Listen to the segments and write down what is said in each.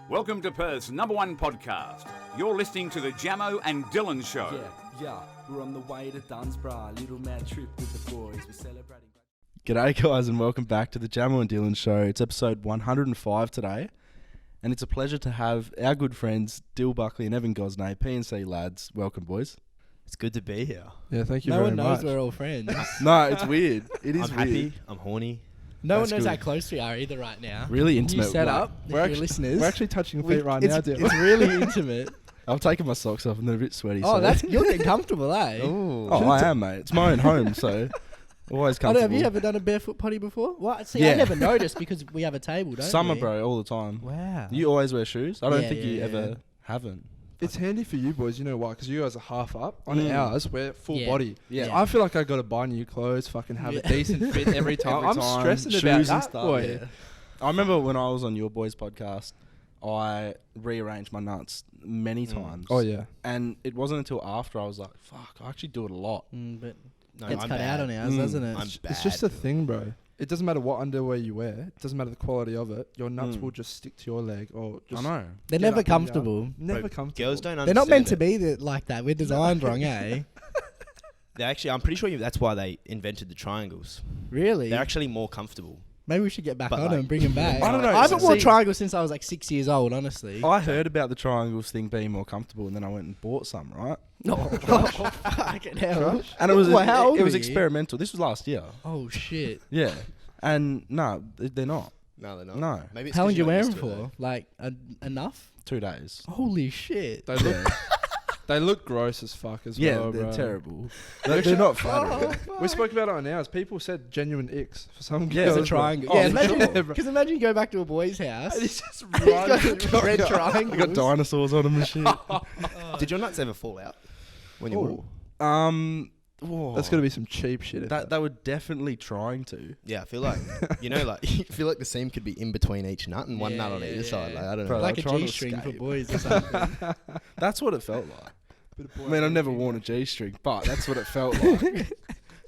Welcome to Perth's #1 podcast. You're listening to the Jamo and Dylan Show. Yeah, we're on the way to Dunsborough. Little mad trip with the boys. We're celebrating. G'day guys and welcome back to the Jamo and Dylan Show. It's episode 105 today. And it's a pleasure to have our good friends Dill Buckley and Evan Gosney, PNC LADS. Welcome, boys. It's good to be here. Yeah, thank you no very one much. knows we're all friends. No, it's weird. It is I'm weird. happy. I'm horny. No That's one knows good. how close we are either right now. Really intimate. New setup. We're If actually, you're listeners. we're actually touching feet right now, Dill. It's really intimate. I'm taking my socks off and they're a bit sweaty. Oh, so. you're getting comfortable, eh? Oh, I am, mate. It's my own home, so always I don't, comfortable. have you ever done a barefoot potty before? What? See, Yeah. I never noticed because we have a table, don't Summer, we? bro, all the time. Wow. You always wear shoes? I don't Yeah, think you yeah, ever yeah. haven't. It's handy for you boys, you know why? Because you guys are half up. On Mm. ours, we're full Yeah. body. Yeah. Yeah. I feel like I got to buy new clothes, fucking have Yeah. a decent fit every time. Every I'm time, stressing shoes about and that, stuff, boy. yeah. I remember when I was on your boys' podcast, I rearranged my nuts many times. Oh, yeah. And it wasn't until after I was like, fuck, I actually do it a lot. But No, gets I'm cut bad. out on ours, Mm. doesn't it? I'm bad. It's just a thing, bro. It doesn't matter what underwear you wear. It doesn't matter the quality of it. Your nuts Mm. will just stick to your leg. Or just I know. They're get never up and down. comfortable. Never Bro, comfortable. Girls don't They're understand not meant to it. be like that. We're designed wrong, eh? They actually, I'm pretty sure that's why they invented the triangles. Really? They're actually more comfortable. Maybe we should get back But on like- and bring them back. I don't know, I haven't worn see- triangles since I was like 6 years old, honestly. I heard about the triangles thing being more comfortable, and then I went and bought some, right? No. Fucking hell. And it was Well, how old it was were you? experimental. This was last year. Oh, shit. Yeah. And no, they're not. No, they're not. No. Maybe it's How 'cause long did you you're wear not them used to it, for? Like, enough? 2 days. Holy shit. They look, they look gross as fuck as Yeah, well, they're bro. terrible. They're not flattering. We spoke about it on ours. People said genuine icks for some Yeah, girls. It's a bro. triangle. Oh, yeah, for imagine, sure, bro. because imagine you go back to a boy's house. And it's just He's got right. red They triangles. got dinosaurs on them and shit. Did your nuts ever fall out when you wore them? That's gonna be some cheap shit. if That they were definitely trying to. Yeah, I feel like, you feel like the seam could be in between each nut and one nut on either side. Like, I don't Bro, know. Like I'm a trying to G-string for escape. boys or something. That's what it felt like. Bit of I boy mean, I've never energy. worn a G-string, but that's what it felt like.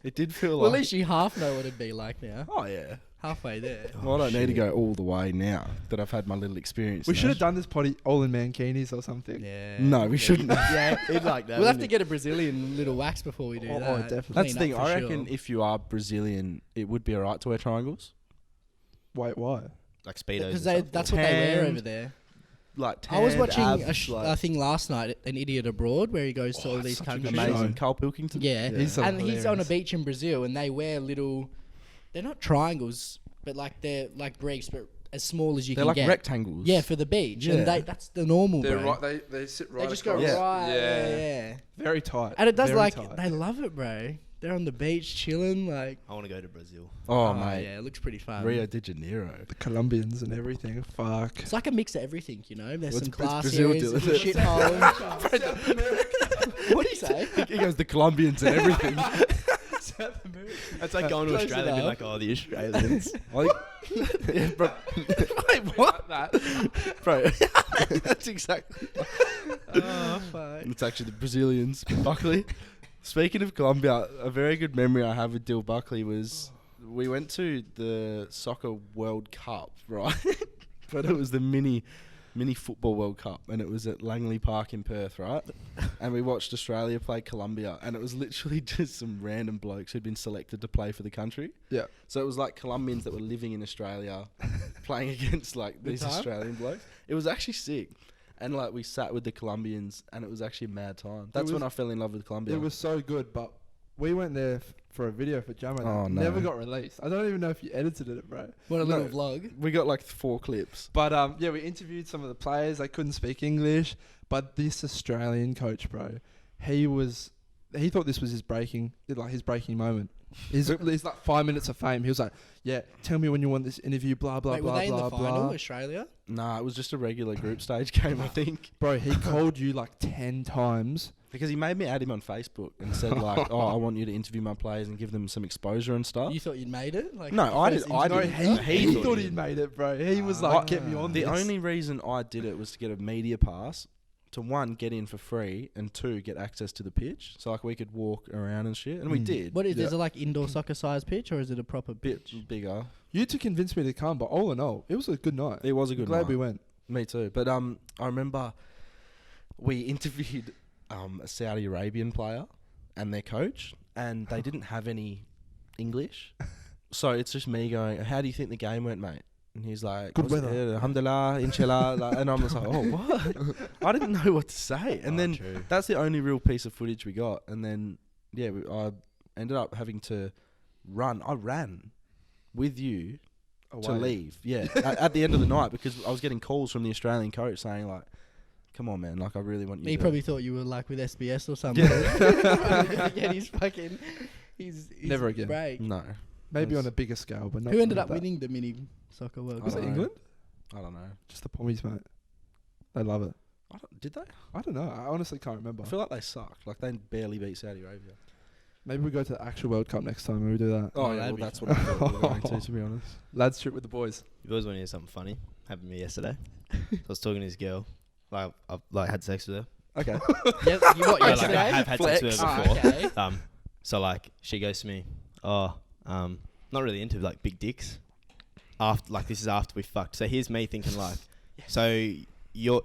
It did feel Well, at like. least you half know what it'd be like now. Oh yeah. Halfway there. Well, I don't need to shit. go all the way now that I've had my little experience. We now. should have done this potty all in mankinis or something. Yeah. No, we shouldn't. Yeah. He'd like that. We'll have to wouldn't get a Brazilian little wax before we do Oh, that. definitely. That's the Clean thing. up I for reckon sure. if you are Brazilian, it would be alright to wear triangles. Wait, why? like Speedos. Because and stuff. that's what they wear Tanned, over there. Like I was tanned watching abs, a thing last night, An Idiot Abroad, where he goes to all these such a good countries. amazing. show. Carl Pilkington. Yeah, He's so and he's on a hilarious. beach in Brazil, and they wear little. They're not triangles, but like they're like briefs, but as small as you They're can like get. rectangles. Yeah, for the beach, Yeah. and that's the normal, They're bro. right. They sit right. They just go across. right. Yeah. Yeah. Very tight. And it does Very like tight. they love it, bro. They're on the beach chilling, like. I want to go to Brazil. Oh, mate. yeah, it looks pretty fun. Rio de Janeiro. the Colombians and everything. Fuck. It's like a mix of everything, you know. There's What's- some what's class Brazil areas, doing? some shithole. What do you say? He goes the Colombians and everything. That's like going to Close Australia and being enough. like, oh, the Australians. Yeah, bro. Wait, what? Bro, that's exactly. Oh fuck. It's actually the Brazilians. Buckley. Speaking of Colombia, a very good memory I have with Dill Buckley was we went to the Soccer World Cup, right? But it was the mini football World Cup, and it was at Langley Park in Perth, right? And we watched Australia play Colombia, and it was literally just some random blokes who'd been selected to play for the country. Yeah. So it was like Colombians that were living in Australia playing against like these time? Australian blokes. It was actually sick. And like we sat with the Colombians and it was actually a mad time. That's when I fell in love with Colombia. It was so good, but we went there for a video for Jamo. Oh, that no. never got released. I don't even know if you edited it, bro. What a No. little vlog. We got like 4 clips. But yeah, we interviewed some of the players. They couldn't speak English, but this Australian coach, bro, he thought this was his breaking moment. He's like 5 minutes of fame. He was like, "Yeah, tell me when you want this interview." Blah blah Wait, blah were they blah in the final, blah. Australia? Nah, it was just a regular group stage game, I think. Bro, he called you like 10 times. Because he made me add him on Facebook and said like, "Oh, I want you to interview my players and give them some exposure and stuff." You thought you'd made it? Like No, the I first did- I interview? didn't. No, He he thought thought he he'd did. made it, bro. He was like, "Get me on The this." only reason I did it was to get a media pass, to 1, get in for free, and 2, get access to the pitch. So like we could walk around and shit, and we did. What is Yeah. it like indoor soccer size pitch or is it a proper pitch? Bit bigger. You two convinced me to come, but all in all, it was a good night. It was a good Glad night. we went. Me too. But I remember we interviewed a Saudi Arabian player and their coach, and they didn't have any English. So it's just me going, how do you think the game went, mate? And he's like, Good weather. Alhamdulillah, inshallah. And I'm just like, oh, what? I didn't know what to say. And then true. that's the only real piece of footage we got. And then, yeah, I ended up having to run. I ran with you to Away. leave. Yeah, at the end of the night, because I was getting calls from the Australian coach saying, like, come on, man, like, I really want you He to... probably thought you were like with SBS or something. Get his fucking... His Never again. break. No. Maybe That's- on a bigger scale, but not. Who ended like up that. winning the mini soccer world Was I it don't Cup? know. England? I don't know. Just the Pommies, mate. They love it. Did they? I don't know. I honestly can't remember. I feel like they sucked. Like, they barely beat Saudi Arabia. Maybe we go to the actual World Cup next time and we do that. Oh, yeah, yeah, that'd well, be that's fun. what I thought we were going to be honest. Lads trip with the boys. You guys want to hear something funny? Happened to me yesterday. I was talking to this girl. Like, I've like had sex with her. Okay. Yep, you what, No, like, yesterday? I have had sex with her Ah, before. okay. So like she goes to me, not really into like big dicks. This is after we fucked. So here's me thinking like, so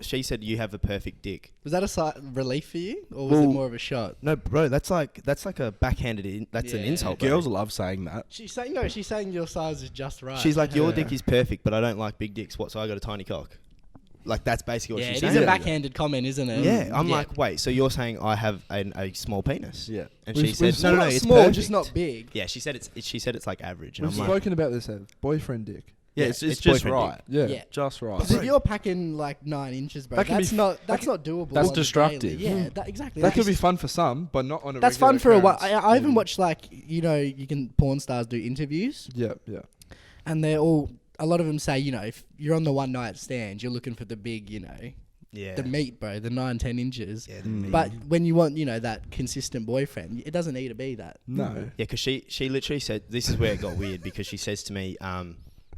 she said you have a perfect dick. Was that a relief for you? Or was it more of a shot? No, bro, that's like a backhanded. That's an Yeah. insult. Bro. Girls love saying that. She's saying, no, she's saying your size is just right. She's like, your Yeah. dick is perfect, but I don't like big dicks. What? So I got a tiny cock. Like that's basically what yeah, she's it saying. is a backhanded comment, isn't it? Yeah, I'm like, wait, so you're saying I have a small penis? Yeah. And We've- she said, we've no, not it's small, perfect. just not big. Yeah, she said it's like average. And We've I'm like, spoken about this, Ev. Boyfriend dick. Yeah, Yeah, it's it's just boyfriend right. Yeah. Yeah. Just right. Because if you're packing like 9 inches, bro, That can be that's f- not that doable. That's on the destructive. daily. Yeah, that, exactly. That could be fun for some, but not on a That's regular fun for a while. occurrence. I even watch like you can porn stars do interviews, Yeah, yeah. and they're all a lot of them say if you're on the one night stand, you're looking for the big yeah, the meat, bro, the 9-10 inches. yeah, But when you want that consistent boyfriend, it doesn't need to be that. No. Yeah, because she literally said, this is where it got weird, because she says to me,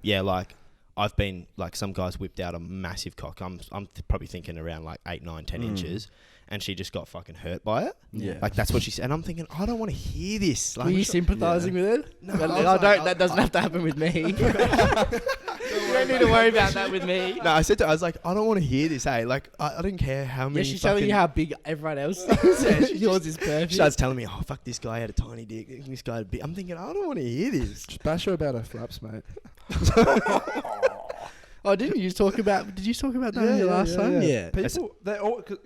yeah, like, I've been, like, some guys whipped out a massive cock. I'm probably thinking around, like, 8, 9, 10 inches, and she just got fucking hurt by it. Yeah. Like, that's what she said. And I'm thinking, I don't want to hear this. Like, Were you sympathising with it? No, But I was I like- don't. That doesn't have to happen with me. You don't need to worry about that with me. no, I said to her, I was like, I don't want to hear this, hey. Like, I don't care how many Yeah, she's telling you how big everyone else is. Yours is perfect. She starts telling me, oh, fuck, this guy had a tiny dick. This guy had a big... I'm thinking, I don't want to hear this. Just bash her about her flaps, mate. Oh, didn't you talk about? Did you talk about that in your last time? Yeah. People,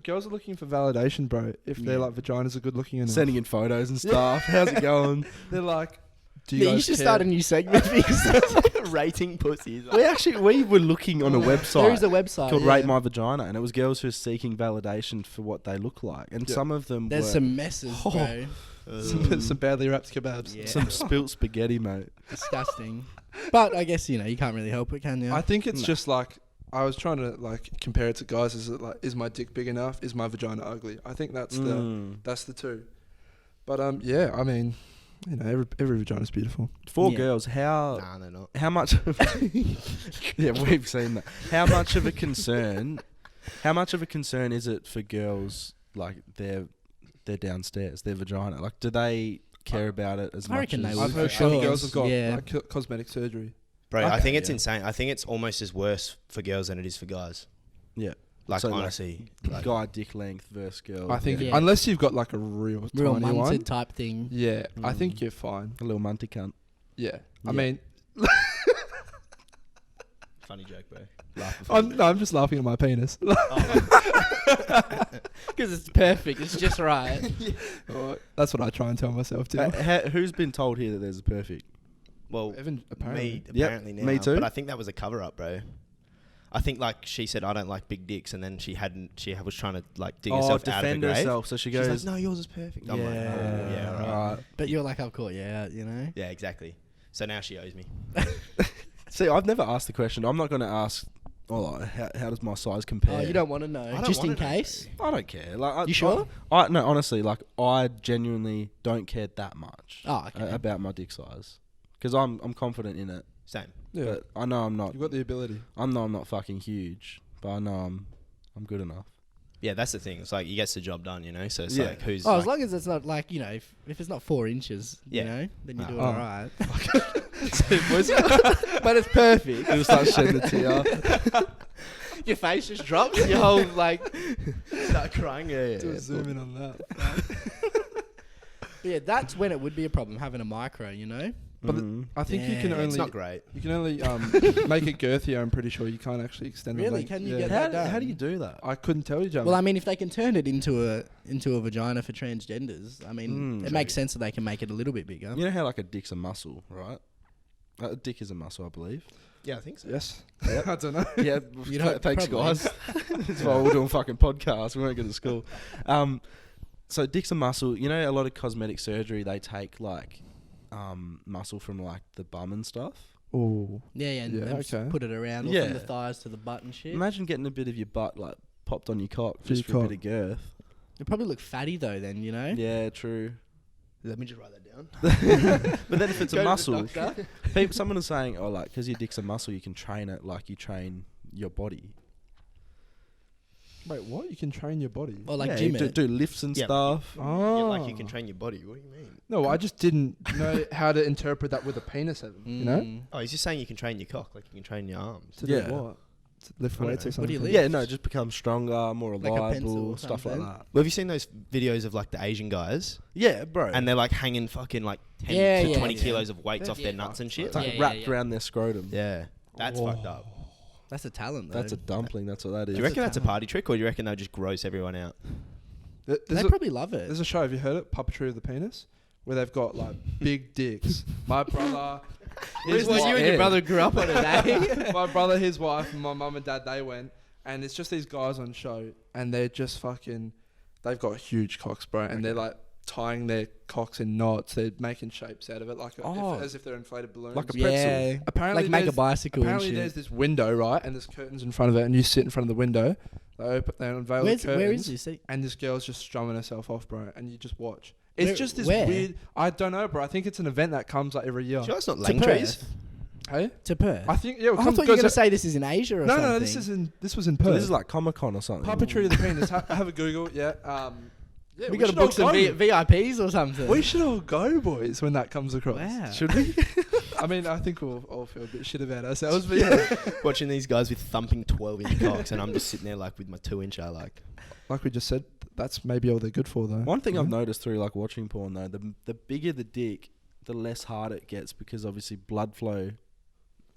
girls are looking for validation, bro. If their like vaginas are good looking enough, Sending in photos and stuff. How's it going? they're like, do Yeah, you guys should care? start a new segment because Rating pussies. we were looking on a website. there is a website called yeah. Rate My Vagina, and it was girls who are seeking validation for what they look like, and Yeah. some of them There's were some messes, bro. some badly wrapped kebabs. Yeah. some spilt spaghetti, mate. Disgusting. But I guess you can't really help it, can you? I think it's No. just like I was trying to like compare it to guys. Is it like, is my dick big enough? Is my vagina ugly? I think that's the two. But yeah, I mean, every vagina's beautiful. For Yeah. girls, how Nah, they're not. how much? Yeah, we've seen that. How much of a concern? How much of a concern is it for girls like their downstairs, their vagina? Like, do they care about it as I much reckon as they I've would. heard for some sure. girls have got Yeah. like cosmetic surgery. Bro, I Okay, think it's yeah. insane. I think it's almost as worse for girls than it is for guys. Yeah. Like, So, like, honestly. like, guy dick length versus girl? I think Yeah. unless you've got like a real Real tiny munted one, type thing. yeah, I think you're fine. a little munty cunt. Yeah, I Yeah. mean, funny joke, bro. Laugh before I'm just laughing at my penis. Because it's perfect. It's just right. That's what I try and tell myself too. Who's been told here that there's a perfect? Well, Evan, apparently. me Yep, apparently now. me too. But I think that was a cover up, bro. I think like she said I don't like big dicks, and then she was trying to like dig herself out of the defend grave. herself. So she She's goes, like, no, yours is perfect. yeah, I'm like, oh, yeah, all right. right. But you're like, I've caught you out, Yeah, exactly. So now she owes me. See, I've never asked the question. I'm not going to ask. Oh, like, how does my size compare? Oh, you don't want to know. I don't Just in wanna know, case. I don't care. Like, You sure? I no, honestly, like I genuinely don't care that much Oh, okay. about my dick size because I'm confident in it. Same. Yeah, But I know I'm not. you've got the ability. I know I'm not fucking huge, but I know I'm good enough. Yeah, that's the thing. It's like, he gets the job done, So it's Yeah. like, who's Oh, like, as long as it's not like, if it's not 4 inches, Yeah. then you're No. doing Oh. alright. But it's perfect. He'll start shedding a tear. Your face just drops. Your whole like. Start crying. Yeah. Do a zoom in on that. Yeah, that's when it would be a problem having a micro. You know. But I think you can Yeah, only It's not great. you can only make it girthier. I'm pretty sure you can't actually extend the Really? length. Can you Yeah. get that done? How do you do that? I couldn't tell you, Jamo. Well, I mean, if they can turn it into a vagina for transgenders, I mean, it makes sense that they can make it a little bit bigger. You know how like a dick's a muscle, right? A dick is a muscle, I believe. Yeah, I think so. yes. I don't know. Yeah, You know, thanks probably. guys. That's why we're doing fucking podcasts. We won't go to school. So dick's a muscle. You know, a lot of cosmetic surgery, they take like muscle from like the bum and stuff. Oh, Yeah, and Yeah, just okay. put it around Yeah. from the thighs to the butt and shit. Imagine getting a bit of your butt like popped on your cock To just your for a bit of girth. It'd probably look fatty though, then, you know? Yeah, true. Let me just write that down. But then if it's Go a to the muscle, doctor. someone is saying, oh, like, because your dick's a muscle, you can train it like you train your body. wait, what? You can train your body? Or like yeah, gym you it. do lifts and Yeah. stuff. Oh, Yeah, like you can train your body. What do you mean? No, I just didn't know how to interpret that with a penis at them. You know, Mm. Oh, he's just saying you can train your cock, like you can train your arms. to Yeah. do what? To lift I don't weights know. or something. What do you lift? Yeah, no, just become stronger, more Like a pencil reliable, or stuff like something. that. Well, have you seen those videos of like the Asian guys Yeah, bro. and they're like hanging fucking like 10 Yeah, to yeah, 20 yeah. kilos of weights Yeah. off their nuts and shit? it's like Yeah, yeah, wrapped yeah. around their scrotum. Yeah, that's fucked up. That's a talent, though. That's a dumpling. That's what that Do is. you reckon that's a party trick, or do you reckon they'll just gross everyone out? There's They a, probably love it. there's a show. Have you heard it? Puppetry of the Penis, where they've got like big dicks. My brother, his Well, you and your wife- brother grew up on it, eh? my brother, his wife, and my mum and dad, they went, and it's just these guys on show, and they're just fucking, they've got huge cocks, bro, and they're like tying their cocks in knots. They're making shapes out of it, like as if they're inflated balloons. Like a pretzel. Yeah. Apparently, Like make a there's- bicycle and apparently shit. there's this window, right, and there's curtains in front of it, and you sit in front of the window. They unveil the curtains, Where is this? and this girl's just strumming herself off, bro, and you just watch. It's Where- just this where? weird. I don't know, bro. I think it's an event that comes like every year. Sure, it's not To Langtrees. Perth. Hey, To Perth. I think yeah. I thought you were going to say this is in Asia or no, something. no. This was in So Perth. this is like Comic-Con or something. Puppetry of the Penis. Have a Google. Yeah. Yeah, we got to should all book some go. VIPs or something. We should all go, boys, when that comes across. Wow. Should we? I mean, I think we'll all feel a bit shit about ourselves, but yeah. Watching these guys with thumping 12-inch cocks, and I'm just sitting there like with my 2-incher, like. Like we just said, that's maybe all they're good for, though. One thing Yeah. I've noticed through like watching porn though, the bigger the dick, the less hard it gets because obviously blood flow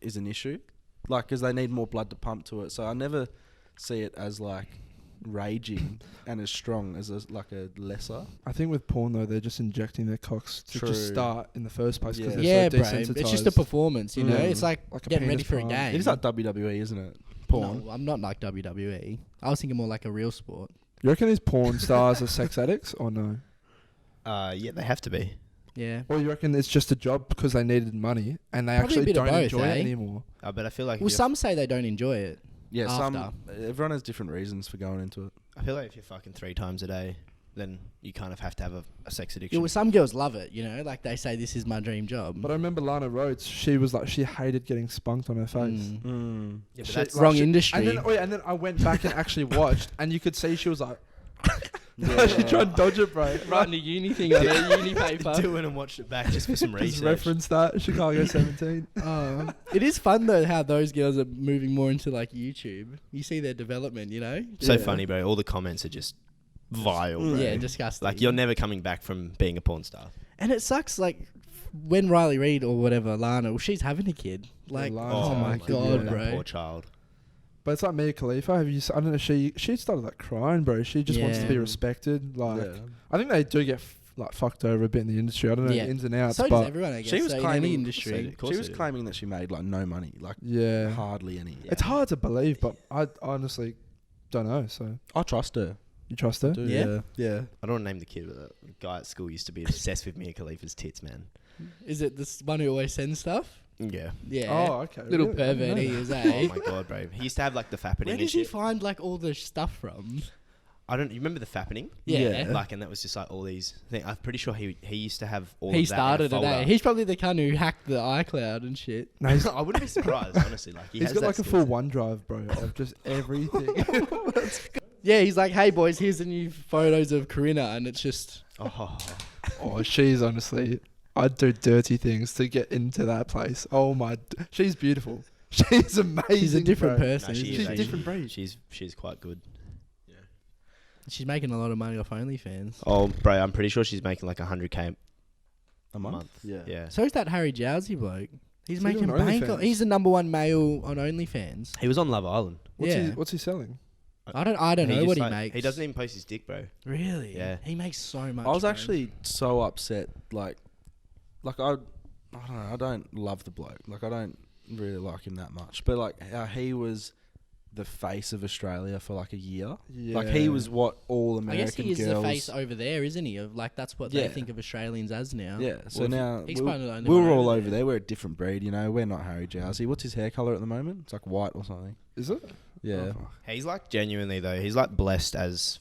is an issue. Like, because they need more blood to pump to it. So I never see it as like raging and as strong as like a lesser. I think with porn though, they're just injecting their cocks to True. just start in the first place because Yeah, they're bro. so desensitized. It's just a performance, you know? Mm. It's like, Like a getting ready penis for a pump. game. It is like WWE, isn't it? Porn. No, I'm not like WWE. I was thinking more like a real sport. You reckon these porn stars are sex addicts or no? Yeah, they have to be. Yeah. Or you reckon it's just a job because they needed money and they Probably a actually bit of don't both, enjoy eh? it anymore? But I feel like Well, some say they don't enjoy it. Yeah, After. everyone has different reasons for going into it. I feel like if you're fucking 3 times a day, then you kind of have to have a sex Yeah, addiction. well, some girls love it, you know? Like they say, this is my dream job. But I remember Lana Rhodes, she was like, she hated getting spunked on her face. Mm. Yeah, but She- that's like, Wrong she- industry. And then I went back and actually watched, and you could see she was like, Yeah. she tried to dodge it, bro. Writing a uni thing on their uni paper. do it and watched it back just for some Just research. reference that Chicago 17. It is fun though how those girls are moving more into like YouTube. You see their development, you know? So Yeah. funny, bro. All the comments are just vile, bro. Yeah, disgusting. Like you're never coming back from being a porn star. And it sucks, like when Riley Reid or whatever, Lana, well, she's having a kid. Like, Lana's oh, having my a kid, god, yeah. That bro. poor child. But it's like Mia Khalifa. Have you? I don't know. She started like crying, bro. She just wants to be Yeah. respected. Like, Yeah. I think they do get like fucked over a bit in the industry. I don't know Yeah. the ins and outs, So does but everyone, I guess. She was so in claiming any industry. Of course She was it is. claiming that she made like no money, like yeah, hardly any. it's hard to believe. But I honestly don't know. So I trust her. you trust her? Do, Yeah? yeah. I don't want to name the kid, but the guy at school used to be obsessed with Mia Khalifa's tits, man. Is it this one who always sends stuff? Yeah. Yeah. Oh, okay. Little really? I didn't pervert know he that. is, Oh eh? my god, bro. He used to have like the fappening Where and did he shit. find like all the stuff from? You remember the fappening? Yeah. Like, and that was just like all these things. I'm pretty sure he used to have all He of that started in a it, eh? folder. He's probably the cunt who hacked the iCloud and shit. No, he's, I wouldn't be surprised, honestly. Like, he's has got that like a skill full set. OneDrive, bro, of just everything. Yeah, he's like, hey boys, here's the new photos of Corinna, and it's just Oh, Oh, she's honestly, I'd do dirty things to get into that place. Oh my, she's beautiful. She's amazing. She's a different bro. person. No, she isn't is She's she? actually- different breed. She's quite good. She's making a lot of money off OnlyFans. Oh, bro, I'm pretty sure she's making like 100K A month? Yeah. Yeah. So is that Harry Jowsey bloke. He's Is he making doing bank. OnlyFans? He's the number one male on OnlyFans. He was on Love Island. What's he selling? I don't know just, what he like, makes. He doesn't even post his dick, bro. Really? Yeah. He makes so much. I was bro. actually so upset. Like I don't know. I don't love the bloke. Like I don't really like him that much. But like how he was the face of Australia for like a year. Yeah. Like he was what all I guess American he is girls. the face over there, isn't he? Of like that's what Yeah. they think of Australians as now. Yeah. So Well, if now He's probably the only we're one all over over there. We're a different breed. You know. We're not Harry Jowsey. What's his hair color at the moment? It's like white or something. Is it? Yeah. Oh, fuck. He's like genuinely though. He's like blessed as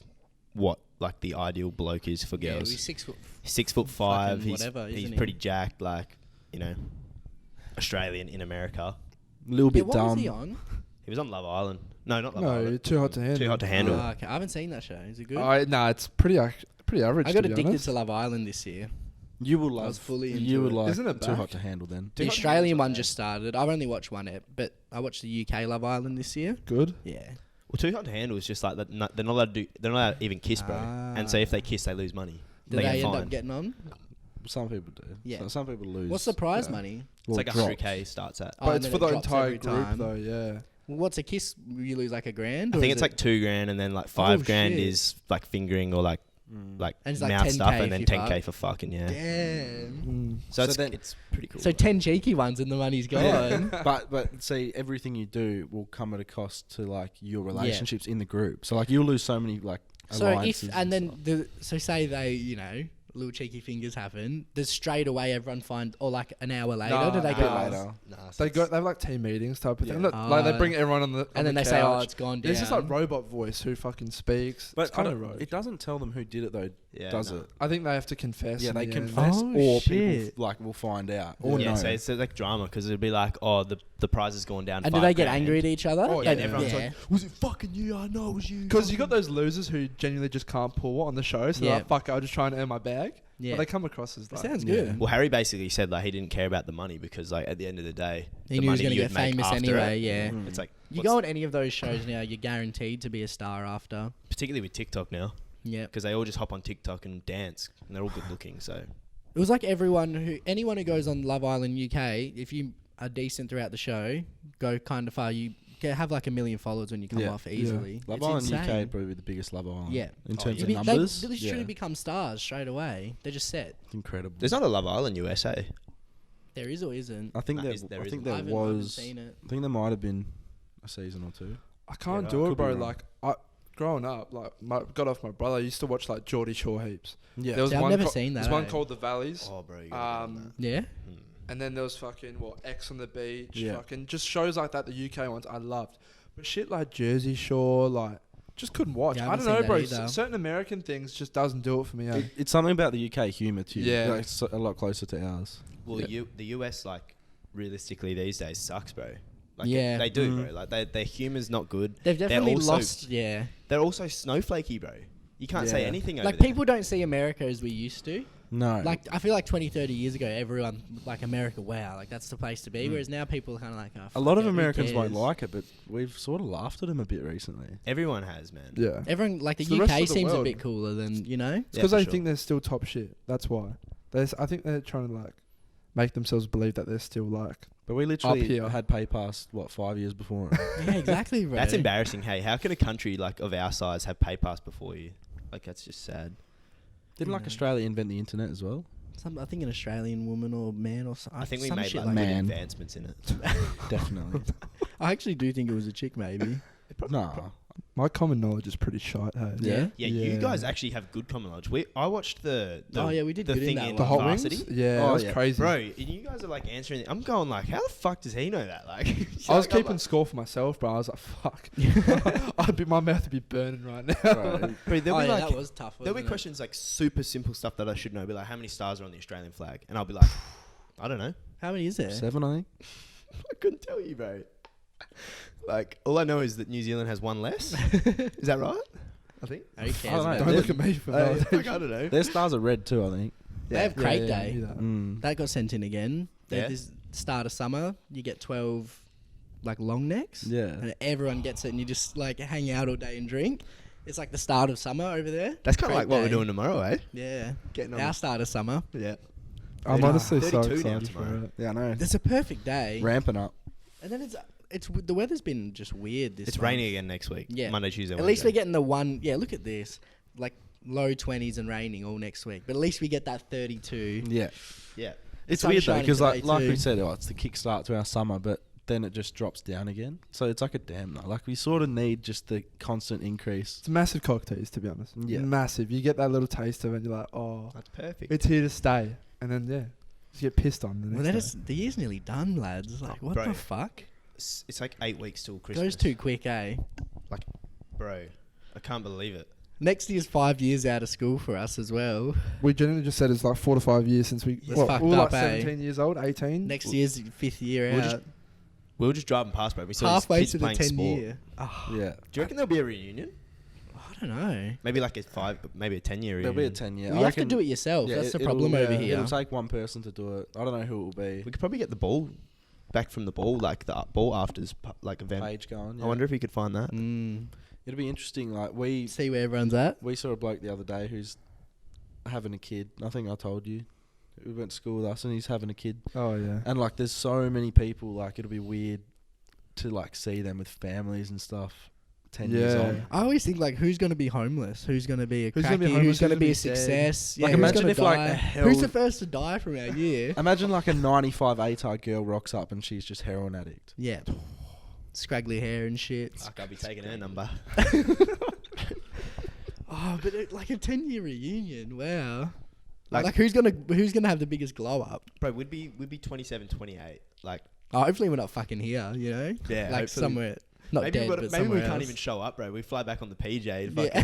what like the ideal bloke is for Yeah, girls. he's 6 foot. 6'5". fucking He's whatever, isn't he? pretty jacked. Like Australian in America. A little Yeah, bit what dumb. was he on? He was on Love Island. No, not Love No, Island. Too Hot to Handle. Too Hot to Handle. Oh, okay. I haven't seen that show. Is it good? Nah, it's pretty average. I got to be addicted honest. to Love Island this year. You will I love. was fully into you would it. like. Isn't it Too back? hot to handle then. The Australian one just started. I've only watched one ep, but I watched the UK Love Island this year. Good. Yeah. Well, Too Hot to Handle is just like they're not allowed to do. They're not allowed to even kiss, bro. And so if they kiss, they lose money. Do They they get end up fined. getting on? Some people do. Yeah. So some people lose. What's the prize Yeah. money? It's Well, like drops. 100K starts at. Oh, But and it's then for it the drops entire every group, time. though. Yeah. What's a kiss? You lose like $1 grand? I or think is it's it- like $2 grand, and then like 5 grand shit. is like fingering or like And it's like mouth 10K stuff, if and then you 10K fuck. for fucking Damn. So, So it's, then- it's pretty cool. So 10 cheeky ones and the money's gone. But see, everything you do will come at a cost to like your relationships in the group. So like you'll lose so many like So alliances. if and then so say they little cheeky fingers happen, does straight away everyone find or like an hour later Nah, do they nah. go later. They have like team meetings type of thing. Yeah. Like they bring everyone on the and then the they say, oh, couch. it's gone down. There's just like robot voice who fucking speaks. But It's kind of I don't- rogue. it doesn't tell them who did it though, Yeah, does no. it? I think they have to confess. Yeah, in they the end. confess, Oh, or shit. people like will find out, or Yeah. no. So it's like drama because it'd be like, oh, the prize has gone down. and do 5 they get grand. angry at each other? Oh, And yeah. Everyone's yeah. like, was it fucking you? I know it was you. Because you got those losers who genuinely just can't pull on the show, so Yeah. they're like, fuck, I'll just try and earn my bag. Yeah. But they come across as It like, sounds Yeah. good. Well, Harry basically said like he didn't care about the money because like at the end of the day, He the knew he was money gonna you'd get make famous after anyway, it, yeah. Mm. It's like You what's- go on any of those shows now, you're guaranteed to be a star after. particularly with TikTok now Yeah. because they all just hop on TikTok and dance and they're all good looking. So It was like anyone who goes on Love Island UK, if you are decent throughout the show, go kind of far, you have like 1 million followers when you come Yeah. off easily. Love It's Island insane. UK would probably be the biggest Love Island. Yeah. In Oh, terms yeah. of They numbers, literally become stars straight away. They're just set. it's incredible. there's not a Love Island USA. There is or isn't. I think Nah, there, there I isn't. think there I haven't was. seen it. I think there might have been a season or two. I can't Yeah, I do could it, be bro. wrong. Like, growing up, like, got off my brother. I used to watch like Geordie Shore heaps. Yeah. There was See, I've one never seen that, There's one eh? called The Valleys. Oh, bro. You gotta get on Yeah. that. And then there was fucking X on the Beach, Yeah. fucking just shows like that. The UK ones I loved, but shit like Jersey Shore, like just couldn't watch. Yeah, I I haven't don't know, seen bro. that either. Certain American things just doesn't do it for me. Eh? It's something about the UK humour too. Yeah. Like, it's a lot closer to ours. Well, Yeah. the US like realistically these days sucks, bro. Like Yeah. they do, Mm. bro. Like their humor's not good. They've definitely also, lost. Yeah. They're also snowflakey, bro. You can't say Yeah. anything over Like there. people don't see America as we used to. No. Like I feel like 20, 30 years ago, everyone like America. Wow, like that's the place to be. Whereas now people are kind of like, oh, a lot fuck of it, who Americans won't cares? like it, but we've sort of laughed at them a bit recently. Everyone has, man. Yeah, Everyone like the It's the rest UK of the seems a world. bit cooler than it's Yeah, because for they sure. think they're still top shit. That's why. I think they're trying to like make themselves believe that they're still like. But we literally here. had pay pass 5 years before. it? Yeah, exactly, bro. That's embarrassing. Hey, how can a country like of our size have pay pass before you? Like that's just sad. Didn't like Yeah. Australia invent the internet as well? I think an Australian woman or man or something. I think we some made shit like like good Man. advancements in it. Definitely. I actually do think it was a chick, maybe. Nah. My common knowledge is pretty shite. Hey. Yeah? Yeah, you guys actually have good common knowledge. I watched the Oh, yeah, we did the good in thing that in The one. hot varsity. wings. Yeah, Oh, that was yeah. crazy. Bro, and you guys are like answering. I'm going like, how the fuck does he know that? Like, I was like, I'm keeping score for myself, bro. I was like, fuck. My mouth would be burning right now. Right. Bro, there'll Oh, be yeah, like, that was tough. there'll be wasn't it? questions like super simple stuff that I should know. Be like, how many stars are on the Australian flag? And I'll be like, I don't know. How many is there? 7, I think. I couldn't tell you, bro. Like, all I know is that New Zealand has one less. Is that right? I think. Who cares I don't know. about Don't it? look at me for I that. don't know. Their stars are red too, I think. They have Crate Day. Yeah. Mm. That got sent in again. Yeah? This start of summer, you get 12 like long necks. Yeah. And everyone gets it, and you just like hang out all day and drink. It's like the start of summer over there. That's kind of Great like what we're day. doing tomorrow, eh? Yeah, Getting on our start of summer. Yeah. I'm honestly so 32 now excited for tomorrow. it. Yeah, I know. It's a perfect day. Ramping up. And then it's the weather's been just weird this It's month. raining again next week. Yeah. Monday, Tuesday, At least we're Wednesday. getting the one. Yeah, look at this. Like low 20s and raining all next week. But at least we get that 32. Yeah. Yeah. It's Sun's weird though, shining because today like too. we said, it's the kickstart to our summer, but then it just drops down again. So it's like a damn. Like we sort of need just the constant increase. It's massive cocktails, to be honest. Yeah. Massive. You get that little taste of it, and you're like, oh, That's perfect. it's here to stay. And then, yeah, you get pissed on the Well, next the year's nearly done, lads. Like, what bro. the fuck? It's like 8 weeks till Christmas. Goes too quick, eh? Bro, I can't believe it. Next year's 5 years out of school for us as well. We generally just said it's like 4 to 5 years since we... It's fucked we were up, like eh? 17 years old, 18. Next year's 5th year We'll out. just- We were just driving past, bro. We saw Halfway these to kids the playing 10 sport. year. Oh, Yeah. Do you reckon there'll be a reunion? I don't know. Maybe like maybe a 10-year reunion. There'll be a 10-year. You have to do it yourself. That's the problem over here. It'll take one person to do it. I don't know who it will be. We could probably get the ball back from the ball, like the ball afters, like event. Page going. Yeah. I wonder if we could find that. It'll be interesting. Like we See where everyone's at. saw a bloke the other day who's having a kid. I think I told you. He went to school with us and he's having a kid. Oh, yeah. And like there's so many people, like it'll be weird to like see them with families and stuff 10 years Yeah. on. I always think like, who's going to be homeless? Who's going to be a Who's gonna be cracky? homeless? Who's going to Who's be a gonna be dead? success? Like, who's imagine gonna if, like, die? a Who's hell- the first to die from our year? Imagine like a 95 ATAR girl rocks up and she's just heroin addict. Yeah. Scraggly hair and shit. Fuck, I'll be taking her number. Oh, but like a 10-year reunion. Wow. Like- Like who's gonna have the biggest glow up? Bro, we'd be 27, 28. Like, Oh, hopefully we're not fucking here. You know. yeah, Like hopefully. somewhere. Not maybe dead, but maybe somewhere we can't else. even show up, bro. We fly back on the PJ and Yeah.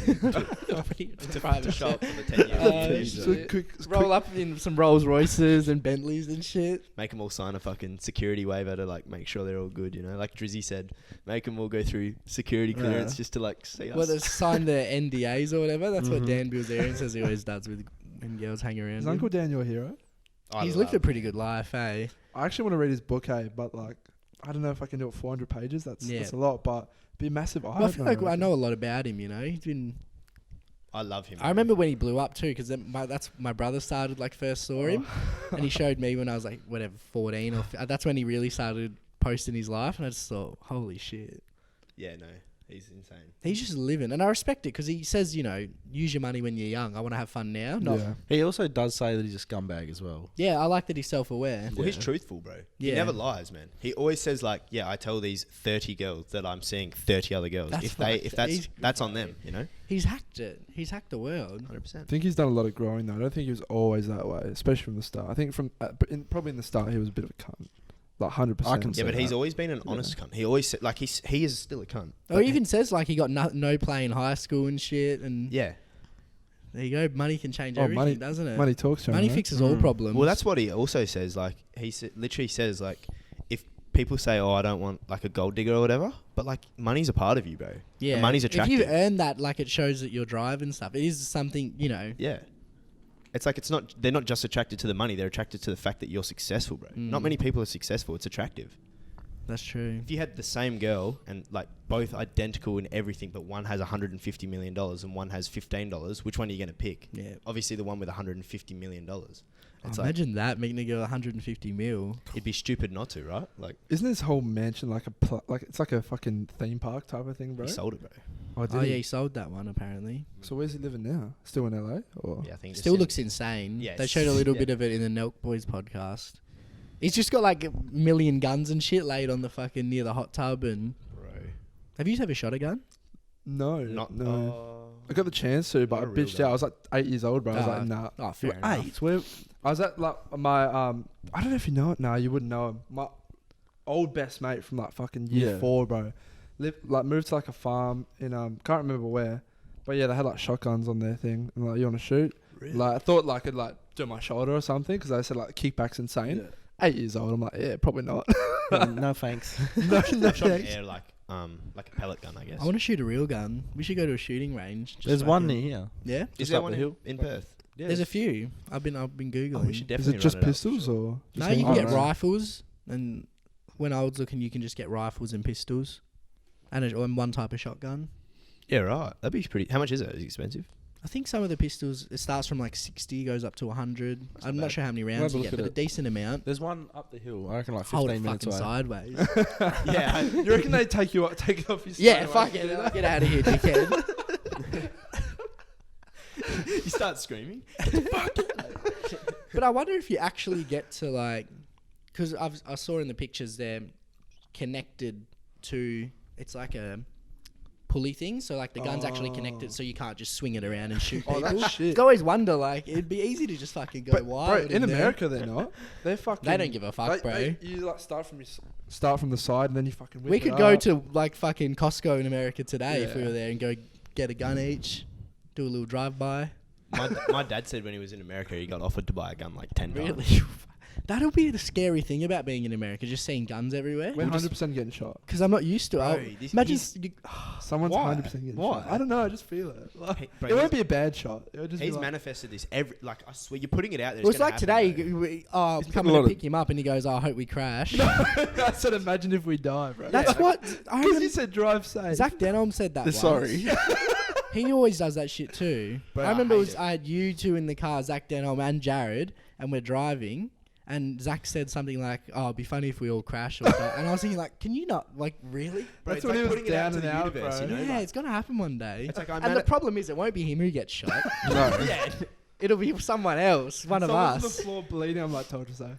fucking to show up for the 10-year Oh, reunion. shit. Roll up in some Rolls Royces and Bentleys and shit. Make them all sign a fucking security waiver to like make sure they're all good, you know. Like Drizzy said, make them all go through security clearance just to like see us. Well, they sign the NDAs or whatever. That's what Mhm. Dan Bilzerian says he always does with when girls hang around. Is him. Uncle Dan your hero? He's lived a pretty good life, eh? I actually want to read his book, but like, I don't know if I can do it 400 pages. That's a lot, but it'd be a massive eye. Well, I feel like I know a lot about him. You know, he's been. I love him. I remember when he blew up too, because that's my brother started like first saw him, and he showed me when I was like whatever 14 or that's when he really started posting his life, and I just thought, holy shit, Yeah, no, he's insane. he's just living, and I respect it because he says, you know, use your money when you're young. I want to have fun now. Not, Yeah. He also does say that he's a scumbag as well. yeah, I like that he's self-aware. Well, he's truthful, bro. He Yeah. never lies, man. He always says like, yeah, I tell these 30 girls that I'm seeing 30 other girls. That's If fucked. that's on them, you know. He's hacked it. He's hacked the world. 100%. I think he's done a lot of growing though. I don't think he was always that way, especially from the start. I think probably in the start he was a bit of a cunt, like 100%. I can Yeah, see but he's that. always been an honest cunt. He always said like he is still a cunt. Oh, he even says like he got no play in high school and shit, and Yeah. there you go. Money can change Oh, everything, money- doesn't it? Money talks to him. Money right? fixes all problems. Well, that's what he also says. Like literally says like, if people say, "Oh, I don't want like a gold digger or whatever," but like money's a part of you, bro. yeah. And money's attractive. If you earn that, like it shows that you're driving stuff. It is something, you know. Yeah. It's like they're not just attracted to the money, they're attracted to the fact that you're successful, bro. Not many people are successful, it's attractive. That's true. If you had the same girl and like both identical in everything, but one has $150 million and one has $15, which one are you going to pick? Yeah. Obviously the one with $150 million. It's like, Imagine that making a girl 150 mil. it'd be stupid not to, right? Like, Isn't this whole mansion like like it's like a fucking theme park type of thing, bro? he sold it, bro. Oh, did Oh he? yeah, he sold that one apparently. So where's he living now? Still in LA? Or Yeah, I think Still just looks insane. Yeah, They showed a little yeah. bit of it in the Nelk Boys podcast. He's just got like a million guns and shit laid on the fucking near the hot tub. And bro. have you ever shot a gun? no, Not no. I got the chance to, but Not I a real bitched gun. out. I was like 8 years old, bro. I was like, nah. Oh, fair You're enough. 8. Where? I was at like my I don't know if you know it. Nah, you wouldn't know him. My old best mate from like fucking year Yeah. 4, bro. Moved to like a farm in can't remember where, but yeah, they had like shotguns on their thing. And like, you want to shoot? Really? Like I thought like I'd like do my shoulder or something because they said like kickback's insane. 8 years old. I'm like, yeah, probably not. No thanks. no, no, I shot an thanks. air like a pellet gun, I guess. I want to shoot a real gun. We should go to a shooting range. Just There's one fucking- near here. Yeah. Is just there up one the hill. in Perth? Yeah. There's a few. I've been Oh, googling. we should Is definitely it just run it up. pistols or? No, just you I can don't get know. rifles and when I was looking, you can just get rifles and pistols, and one type of shotgun. Yeah, right. That'd be pretty. How much is it? Is it expensive? I think some of the pistols, it starts from like 60, goes up to 100. I'm not sure how many rounds you get, but a decent amount. There's one up the hill. I reckon like Hold 15 it minutes fucking away. sideways. Yeah. You reckon they take you take it off your Yeah, fuck it. Get out of here, dickhead. You start screaming. But I wonder if you actually get to like, because I saw in the pictures they're connected to, it's like a pulley thing, so like the gun's actually connected, so you can't just swing it around and shoot people. That's shit. I always wonder, like, it'd be easy to just fucking go wild. Bro, in America they're not. They're fucking. They don't give a fuck, bro. You like start from the side and then you fucking. Whip We it could go up. to like fucking Costco in America today if we Yeah. were there and go get a gun each, do a little drive-by. My dad said when he was in America, he got offered to buy a gun like 10 times. Really? That'll be the scary thing about being in America, just seeing guns everywhere. We're 100% getting shot. Because I'm not used to Bro, it. this- Imagine he's- Someone's Why? 100% getting Why? shot. I don't know. I just feel it. Like, Hey, bro, it won't he's- be a bad shot. It'll just He's be like, manifested this every. Like, I swear, you're putting it out there. it was it's gonna like today. happen, bro. I'm He's coming putting a to lot pick him up, and he goes, "I hope we crash." I said, imagine if we die, bro. That's what I Because remember. you said drive safe. Zach Denholm said that. Once. Sorry. He always does that shit too. Bro, I remember I it hate was, it. I had you two in the car, Zach Denholm and Jared, and we're driving. And Zach said something like, "Oh, it'd be funny if we all crash." Or something. And I was thinking, like, can you not, like, really? Bro, That's it's when like he was putting it out down to and the out, universe, bro. you know? Yeah, like- it's gonna happen one day. It's like and the problem is, it won't be him who gets shot. No. Yeah. It'll be someone else, one of Someone's on the us. floor bleeding. I'm like, told you so.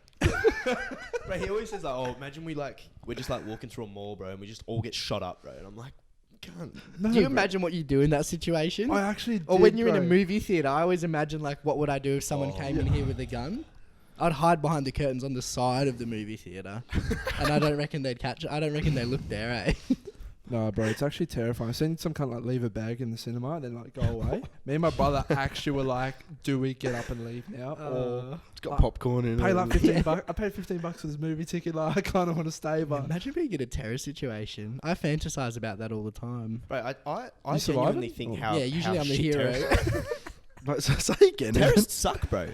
Bro, he always says like, "Oh, imagine we're just like walking through a mall, bro, and we just all get shot up, bro." And I'm like, "Can't." No, Do you bro. imagine what you do in that situation? I actually Or did, when you're in a bro. movie theater, I always imagine like, what would I do if someone came in here with a gun? I'd hide behind the curtains on the side of the movie theater, and I don't reckon they'd catch. I don't reckon they look there, eh? No, bro, it's actually terrifying. I've seen some kind of like leave a bag in the cinema and then like go away. Me and my brother actually were like, do we get up and leave now? Or It's got popcorn in pay it. like 15 bucks. I paid 15 bucks for this movie ticket. Like, I kind of want to stay, but Imagine being in a terror situation. I fantasize about that all the time. Bro, I You genuinely surviving? think Oh. how Yeah, usually how I'm the shit hero. terrorists- But say again. Terrorists suck, bro.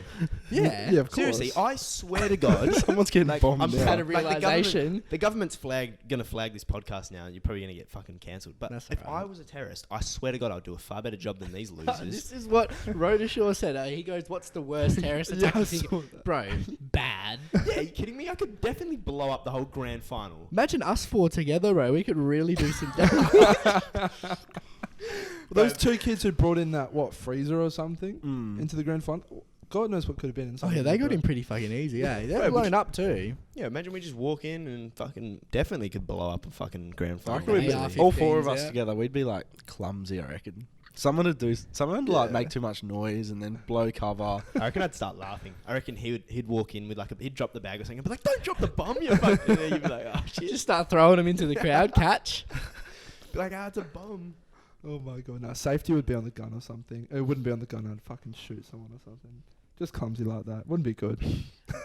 Yeah. yeah, of course. Seriously, I swear to God, Someone's getting like, bombed I'm out. had a like, realization. the government's gonna flag this podcast now, and you're probably gonna get fucking cancelled. But That's if alright. I was a terrorist, I swear to God, I'd do a far better job than these This losers. is what Rodashaw said. He goes, "What's the worst terrorist Yeah, attack?" I you think?" saw that. Bro, bad. Yeah, are you kidding me? I could definitely blow up the whole grand final. Imagine us four together, bro. We could really do some damage. Those two kids who brought in that, freezer or something Mm. into the grand final. God knows what could have been Oh inside. yeah, of they it, got bro. him pretty fucking easy. Yeah, they're Bro, blown up too. Yeah, imagine we just walk in and fucking definitely could blow up a fucking grand I final. reckon we'd be, AR-15s all four of us out. together, we'd be like clumsy, I reckon. Someone would like Yeah. make too much noise and then blow cover. I reckon I'd start laughing. I reckon he'd walk in with he'd drop the bag or something. I'd be like, "Don't drop the bomb, you fucking." You'd be like, "Oh shit!" Just start throwing them into the crowd. Catch. Be like, "Ah, it's a bomb." Oh my god, no. Safety would be on the gun or something. It wouldn't be on the gun. I'd fucking shoot someone or something. Just clumsy like that. Wouldn't be good.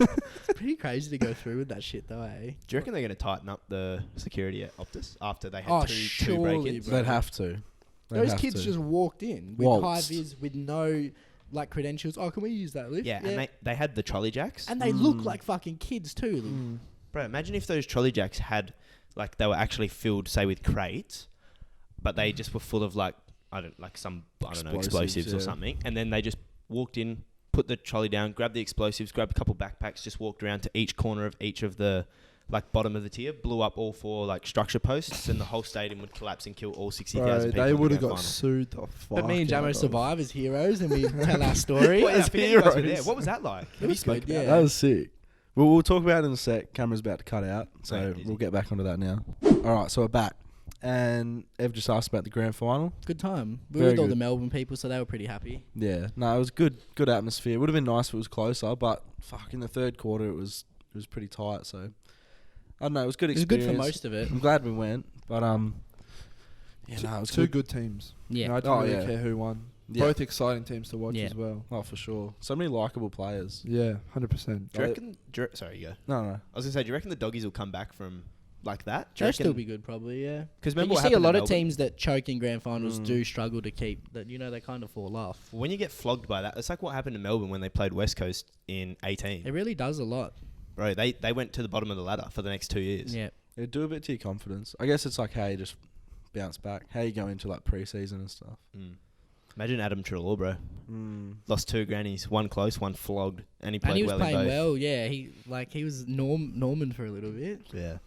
It's pretty crazy to go through with that shit, though, eh? Do you reckon they're going to tighten up the security at Optus after they had Oh, two surely, break-ins? bro. They'd have to. They'd Those have kids to. just walked in with Waltzed. high vis, with no like credentials. Oh, can we use that lift? Yeah, and they had the trolley jacks. And they look like fucking kids too. Bro, imagine if those trolley jacks had, like, they were actually filled, say, with crates, but they just were full of, like, explosives or yeah. something, and then they just walked in, put the trolley down, grabbed the explosives, grabbed a couple backpacks, just walked around to each corner of each of the, like, bottom of the tier, blew up all four, like, structure posts, and the whole stadium would collapse and kill all 60,000 people. They in the would have grand got final. sued the fuck. But me and out Jamo of. survive as heroes, and we tell our story. Well, yeah, I forget you guys were there. heroes. What was that like? It Have you was spoken good, about yeah. That was sick. Well, we'll talk about it in a sec. Camera's about to cut out, so Right, easy. we'll get back onto that now. All right, so we're back. And Ev just asked about the grand final. Good time. We were Very with all good. the Melbourne people, so they were pretty happy. Yeah, no, it was good atmosphere. Would have been nice if it was closer, but fuck, in the third quarter it was pretty tight. So I don't know, it was good It was experience. good for most of it. I'm glad we went, but yeah, no, it was Two good. good teams. Yeah. You know, I didn't really yeah. care who won. Yeah. Both exciting teams to watch Yeah. as well. Oh, for sure. So many likable players. Yeah, 100%. Do you reckon... sorry, you go. No. I was going to say, do you reckon the doggies will come back from like that? Do you They'll still reckon- be good, probably, yeah. Because But remember you what see a happened lot in of Melbourne? teams that choke in grand finals do struggle to keep that. They kind of fall off. When you get flogged by that, it's like what happened in Melbourne when they played West Coast in 18. It really does a lot. bro, they went to the bottom of the ladder for the next 2 years. Yeah. It'd do a bit to your confidence. I guess it's like how you just bounce back, how you go into like pre-season and stuff. Imagine Adam Treloar, bro. Lost 2 grannies, one close, one flogged, and he played And he was well in playing both. well, yeah. He was Norman for a little bit. Yeah.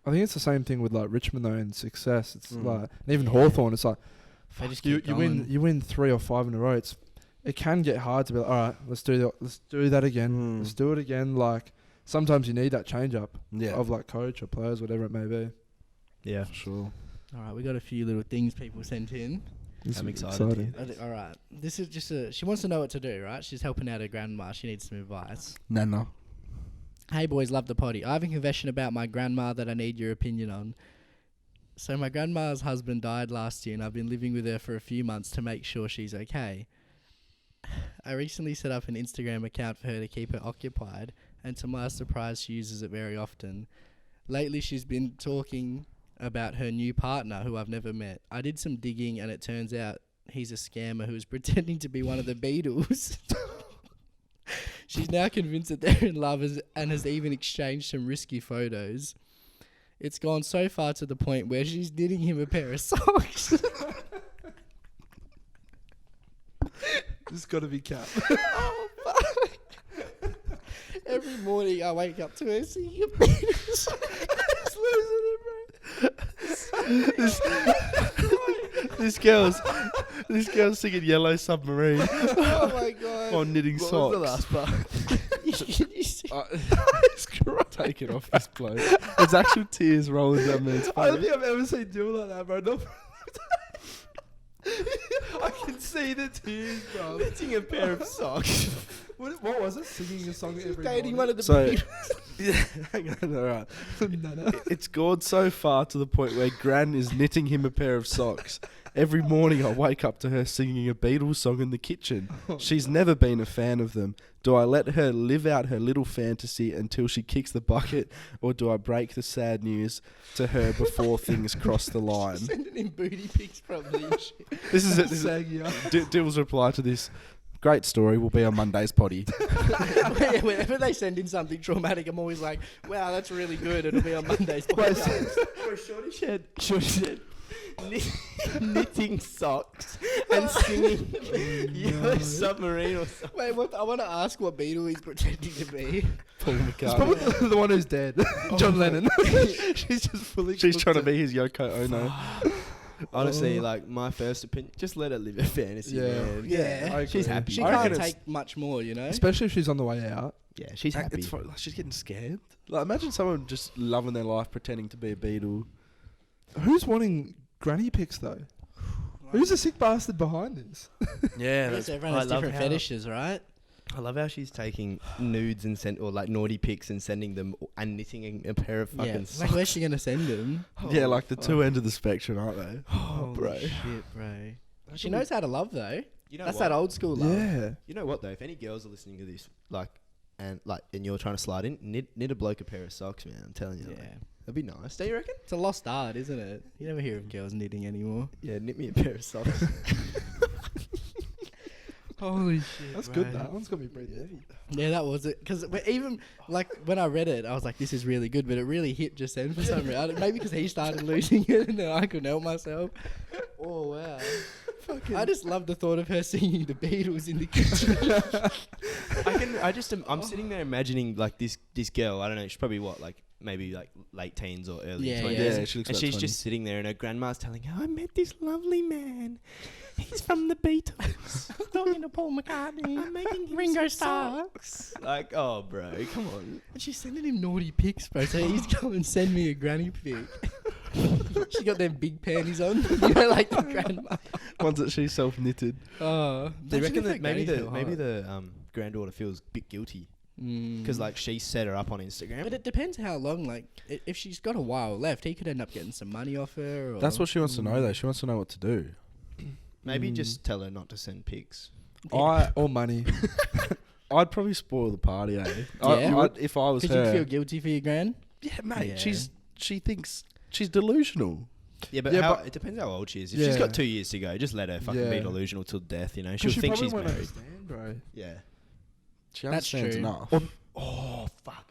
I think it's the same thing with like Richmond though and success. It's like, and even Hawthorn. It's like, They just you keep you win 3 or 5 in a row. It can get hard to be like, all right, let's do that again. Let's do it again. Like sometimes you need that change up of like coach or players, whatever it may be. Yeah. For sure. All right, we got a few little things people sent in. I'm excited. All right, this is just she wants to know what to do, right? She's helping out her grandma. She needs some advice. Nana. Hey boys, love the potty. I have a confession about my grandma that I need your opinion on. So my grandma's husband died last year and I've been living with her for a few months to make sure she's okay. I recently set up an Instagram account for her to keep her occupied, and to my surprise she uses it very often. Lately she's been talking about her new partner who I've never met. I did some digging and it turns out he's a scammer who's pretending to be one of the Beatles. She's now convinced that they're in love and has even exchanged some risky photos. It's gone so far to the point where she's knitting him a pair of socks. This got to be capped. Oh, fuck. Every morning I wake up to her singing a Beatles. This girl's singing Yellow Submarine Oh my god. on knitting socks. What was the last part? Take it off this bloke. There's actual tears rolling down his I don't face. think I've ever seen Dyl like that, bro. No. I can see the tears, bro. Knitting a pair of socks. What was it? Singing a song every Dating morning? one of the So, Beatles. yeah, hang on, all right. No. It's gone so far to the point where Gran is knitting him a pair of socks. Every morning I wake up to her singing a Beatles song in the kitchen. She's never been a fan of them. Do I let her live out her little fantasy until she kicks the bucket, or do I break the sad news to her before things cross the line? Sending him booty pics probably and shit. This is it. Dill's reply to this. Great story will be on Monday's potty. Whenever they send in something traumatic, I'm always like, wow, that's really good. It'll be on Monday's podcast. Shorty said, knitting socks and singing Yellow Submarine or something. Wait, I want to ask what Beatle he's pretending to be. Paul It's McCartney. probably the one who's dead. John Lennon. She's just fully. She's trying to be his Yoko Ono. Honestly, like my first opinion, just let her live her fantasy. Yeah. Man. Yeah. I She's agree. happy. She I can't reckon take much more, you know? Especially if she's on the way out. Yeah, she's happy. It's funny, like she's getting scared. Like imagine someone just loving their life, pretending to be a Beatle. Who's wanting granny pics though? Who's the sick bastard behind this? Yeah, Yes, everyone I has love different how- fetishes, right? I love how she's taking nudes and or like naughty pics and sending them and knitting a pair of fucking Yeah. socks. Like, where's she going to send them? yeah, like the two ends of the spectrum, aren't they? Oh, bro. shit, bro. She knows how to love, though. You know That's what? that old school love. Yeah. You know what though? If any girls are listening to this, and you're trying to slide in, knit a bloke a pair of socks, man. I'm telling you, Yeah. that'd be nice. Do you reckon? It's a lost art, isn't it? You never hear of girls knitting anymore. Yeah, knit me a pair of socks. Holy shit. That's good. That one's got me breathing heavy. Yeah, that was it. Because even, like, when I read it, I was like, this is really good, but it really hit just then for some reason. Maybe because he started losing it and then I couldn't help myself. Oh, wow. I just love the thought of her singing the Beatles in the kitchen. I'm sitting there imagining like this girl. I don't know. She's probably maybe late teens or early Yeah, 20s. Yeah, she looks And about she's 20. just sitting there, and her grandma's telling her, "I met this lovely man. He's from the Beatles. Talking to Paul McCartney. I'm making him Ringo some Starr." socks." Like, oh, bro, come on. And she's sending him naughty pics, bro. So he's come and send me a granny pic. She got them big panties on, you know, like the grandma. Ones that she self-knitted. Oh, Do you reckon that maybe maybe the granddaughter feels a bit guilty because like she set her up on Instagram? But it depends how long. Like, if she's got a while left, he could end up getting some money off her. Or That's what she wants to know, though. She wants to know what to do. Maybe just tell her not to send pics. Or money. I'd probably spoil the party, eh? Yeah. If I was Because her. you feel guilty for your gran. Yeah, mate. Yeah. She thinks she's delusional. Yeah, but, it depends how old she is. If she's got 2 years to go, just let her fucking be Yeah. delusional till death. You know, But she'll she think probably she's won't married. understand, bro. Yeah. She That's understands true. enough. Oh fuck!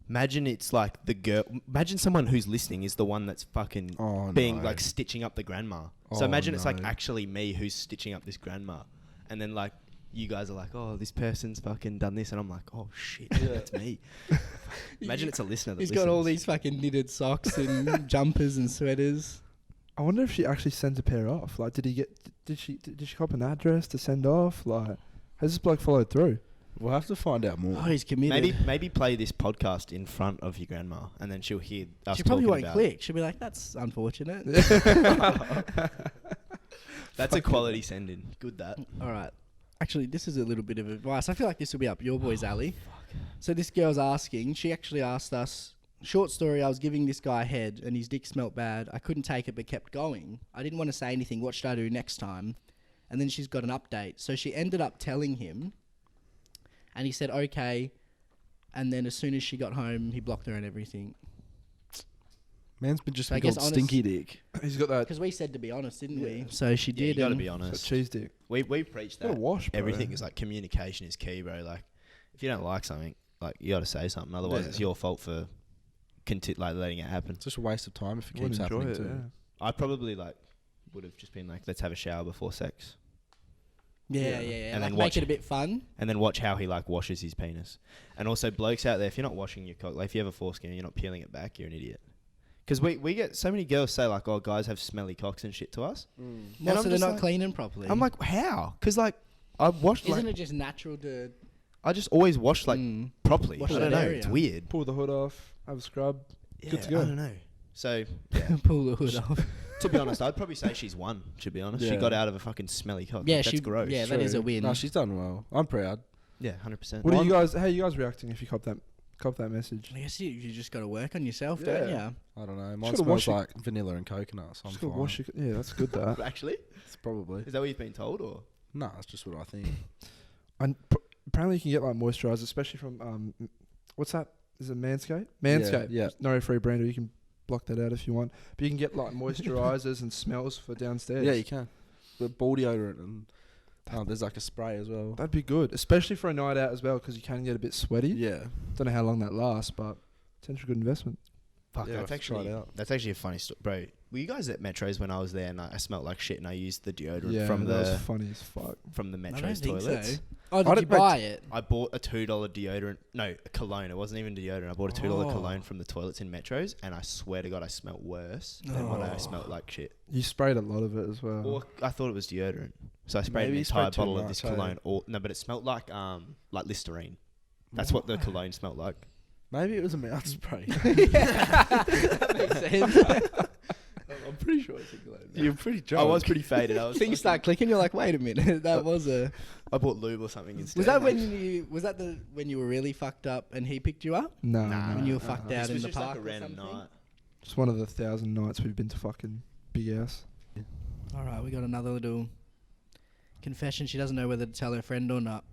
Imagine it's like the girl. Imagine someone who's listening is the one that's fucking being like stitching up the grandma. So imagine it's like actually me who's stitching up this grandma, and then like you guys are like, oh, this person's fucking done this, and I'm like, oh shit, that's me. Imagine it's a listener. That He's listens. got all these fucking knitted socks and jumpers and sweaters. I wonder if she actually sent a pair off. Like, did she cop an address to send off? Like, has this bloke followed through? We'll have to find out more. Oh, he's committed. Maybe play this podcast in front of your grandma, and then she'll hear us. She probably talking won't about click. She'll be like, "That's unfortunate." That's a quality send-in. Good that. All right. Actually, this is a little bit of advice. I feel like this will be up your boy's alley. So this girl's asking. She actually asked us. Short story. I was giving this guy head, and his dick smelt bad. I couldn't take it, but kept going. I didn't want to say anything. What should I do next time? And then she's got an update. So she ended up telling him. And he said, okay. And then as soon as she got home, he blocked her and everything. Man's been just So I been guess called stinky dick. He's got that Because we said to be honest, didn't we? So she Yeah, you did. got to and be honest. cheese dick. We preach that. Gotta wash, bro. Everything is like communication is key, bro. Like if you don't like something, like you got to say something. Otherwise, it's your fault for like letting it happen. It's just a waste of time if it Wouldn't keeps enjoy happening it, too. yeah. I probably like would have just been like, let's have a shower before sex, Yeah. And Like then make watch it a bit fun. and then watch how he like washes his penis. And also, blokes out there, if you're not washing your cock, like if you have a foreskin and you're not peeling it back, you're an idiot. Because we get so many girls say like, oh, guys have smelly cocks and shit to us. And Well, I'm so they're just not like- cleaning properly. I'm like, how? Because like I washed isn't like it just natural to I just always wash like properly. Wash I don't that know. area. It's weird. Pull the hood off, have a scrub. Yeah, Good to go. I don't know. So yeah. pull the hood off? To be honest, I'd probably say she's won. To be honest, she Yeah. got out of a fucking smelly cock. Yeah, Like, she. that's gross. Yeah, that is a win. No, she's done well. I'm proud. Yeah, 100%. What are you guys? How are you guys reacting if you cop that message? I guess you just got to work on yourself, don't Yeah. you? I don't know. Mine Should've smells washed it. like vanilla and coconut, so I'm Just gotta fine. wash your, yeah, that's good. That. Actually, It's probably. is that what you've been told, or? No, it's just what I think. And apparently you can get like moisturizer, especially from what's that? Is it Manscaped? Manscaped. yeah. No free brand. You can block that out if you want. But you can get like moisturizers and smells for downstairs. Yeah, you can. The ball deodorant and there's like a spray as well. That'd be good, especially for a night out as well, because you can get a bit sweaty. Yeah. Don't know how long that lasts, but potential good investment. Fuck, Yeah, that's I'll try it actually out. that's actually a funny story, bro. Were you guys at Metros when I was there and I smelt like shit and I used the deodorant Yeah, from that the was funny as fuck. from the I don't Metros think toilets? so. Oh, did you didn't make buy it? I bought a $2 deodorant. No, a cologne. It wasn't even deodorant. I bought a $2 cologne from the toilets in Metros, and I swear to God, I smelt worse than when I smelt like shit. You sprayed a lot of it as well. Or I thought it was deodorant, so I sprayed Maybe an you sprayed entire too bottle of this much, eh? cologne. No, but it smelled like Listerine. That's what the cologne smelled like. Maybe it was a mouth spray. That makes sense. I'm pretty sure it's a cologne. You're pretty drunk. I was pretty faded. I was. Things start clicking. You're like, wait a minute, that was a. I bought lube or something instead. Was that when you were really fucked up and he picked you up? No, Nah. When you were fucked out This in was the just park like a or random something? night. Just one of the 1,000 nights we've been to fucking Big House. All right, we got another little confession. She doesn't know whether to tell her friend or not.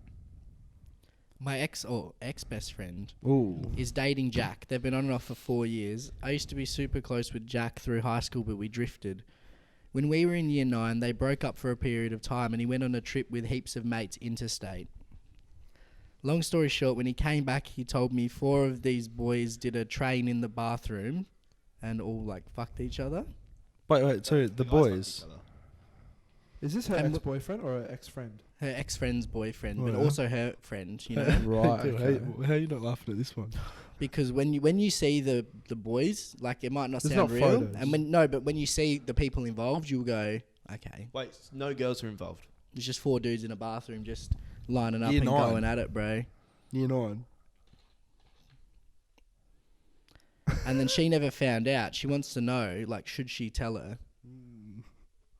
My ex best friend Ooh. is dating Jack. They've been on and off for 4 years. I used to be super close with Jack through high school, but we drifted. When we were in year 9, they broke up for a period of time and he went on a trip with heaps of mates interstate. Long story short, when he came back, he told me 4 of these boys did a train in the bathroom and all like fucked each other. Wait. So the boys. Is this her And ex-boyfriend or her ex-friend? Her ex-friend's boyfriend, Oh, but yeah. also her friend, you know? Right. Dude, Okay. how are you not laughing at this one? Because when you see the boys, like it might not There's sound not real, photos. and but when you see the people involved, you'll go, okay, Wait, no girls are involved. there's just 4 dudes in a bathroom just lining up Year and 9. going at it, bro. Year 9. And then she never found out. She wants to know, like, should she tell her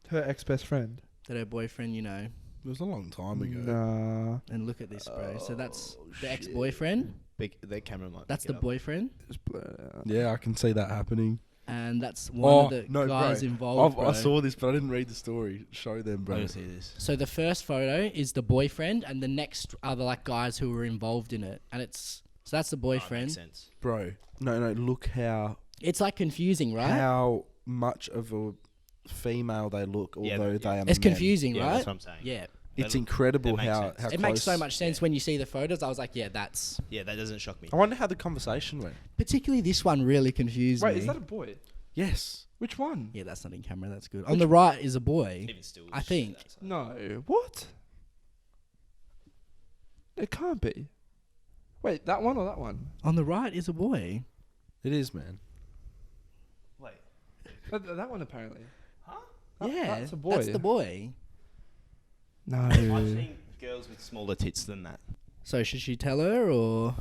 Her ex-best friend. that her boyfriend, you know, It was a long time ago. Nah. and look at this, bro. So that's the ex-boyfriend. The camera might. That's pick the it up. boyfriend, Just blur it out. Yeah, I can see that happening. and that's one of the no, guys bro. involved. I bro. saw this, but I didn't read the story. Show them, I bro. don't see this. So the first photo is the boyfriend, and the next are the like guys who were involved in it, and it's so that's the boyfriend. Makes sense. Bro, no. Look how It's like confusing, right? how much of a female they look, Yeah, although yeah. they are It's men. confusing, Yeah, right? that's what I'm saying. Yeah. It's That incredible makes how sense. how It close. makes so much sense when you see the photos. I was like, yeah, that's Yeah, that doesn't shock me. I wonder how the conversation went. particularly this one really confused Wait, me. is that a boy? Yes. Which one? Yeah, that's not in camera. That's good. On the right is a boy. Even still, I just think. that, so. No. What? It can't be. Wait, that one or that one? On the right is a boy. It is, man. Wait. That one apparently. Yeah, that's a boy. That's the boy. No. I've seen girls with smaller tits than that. So should she tell her or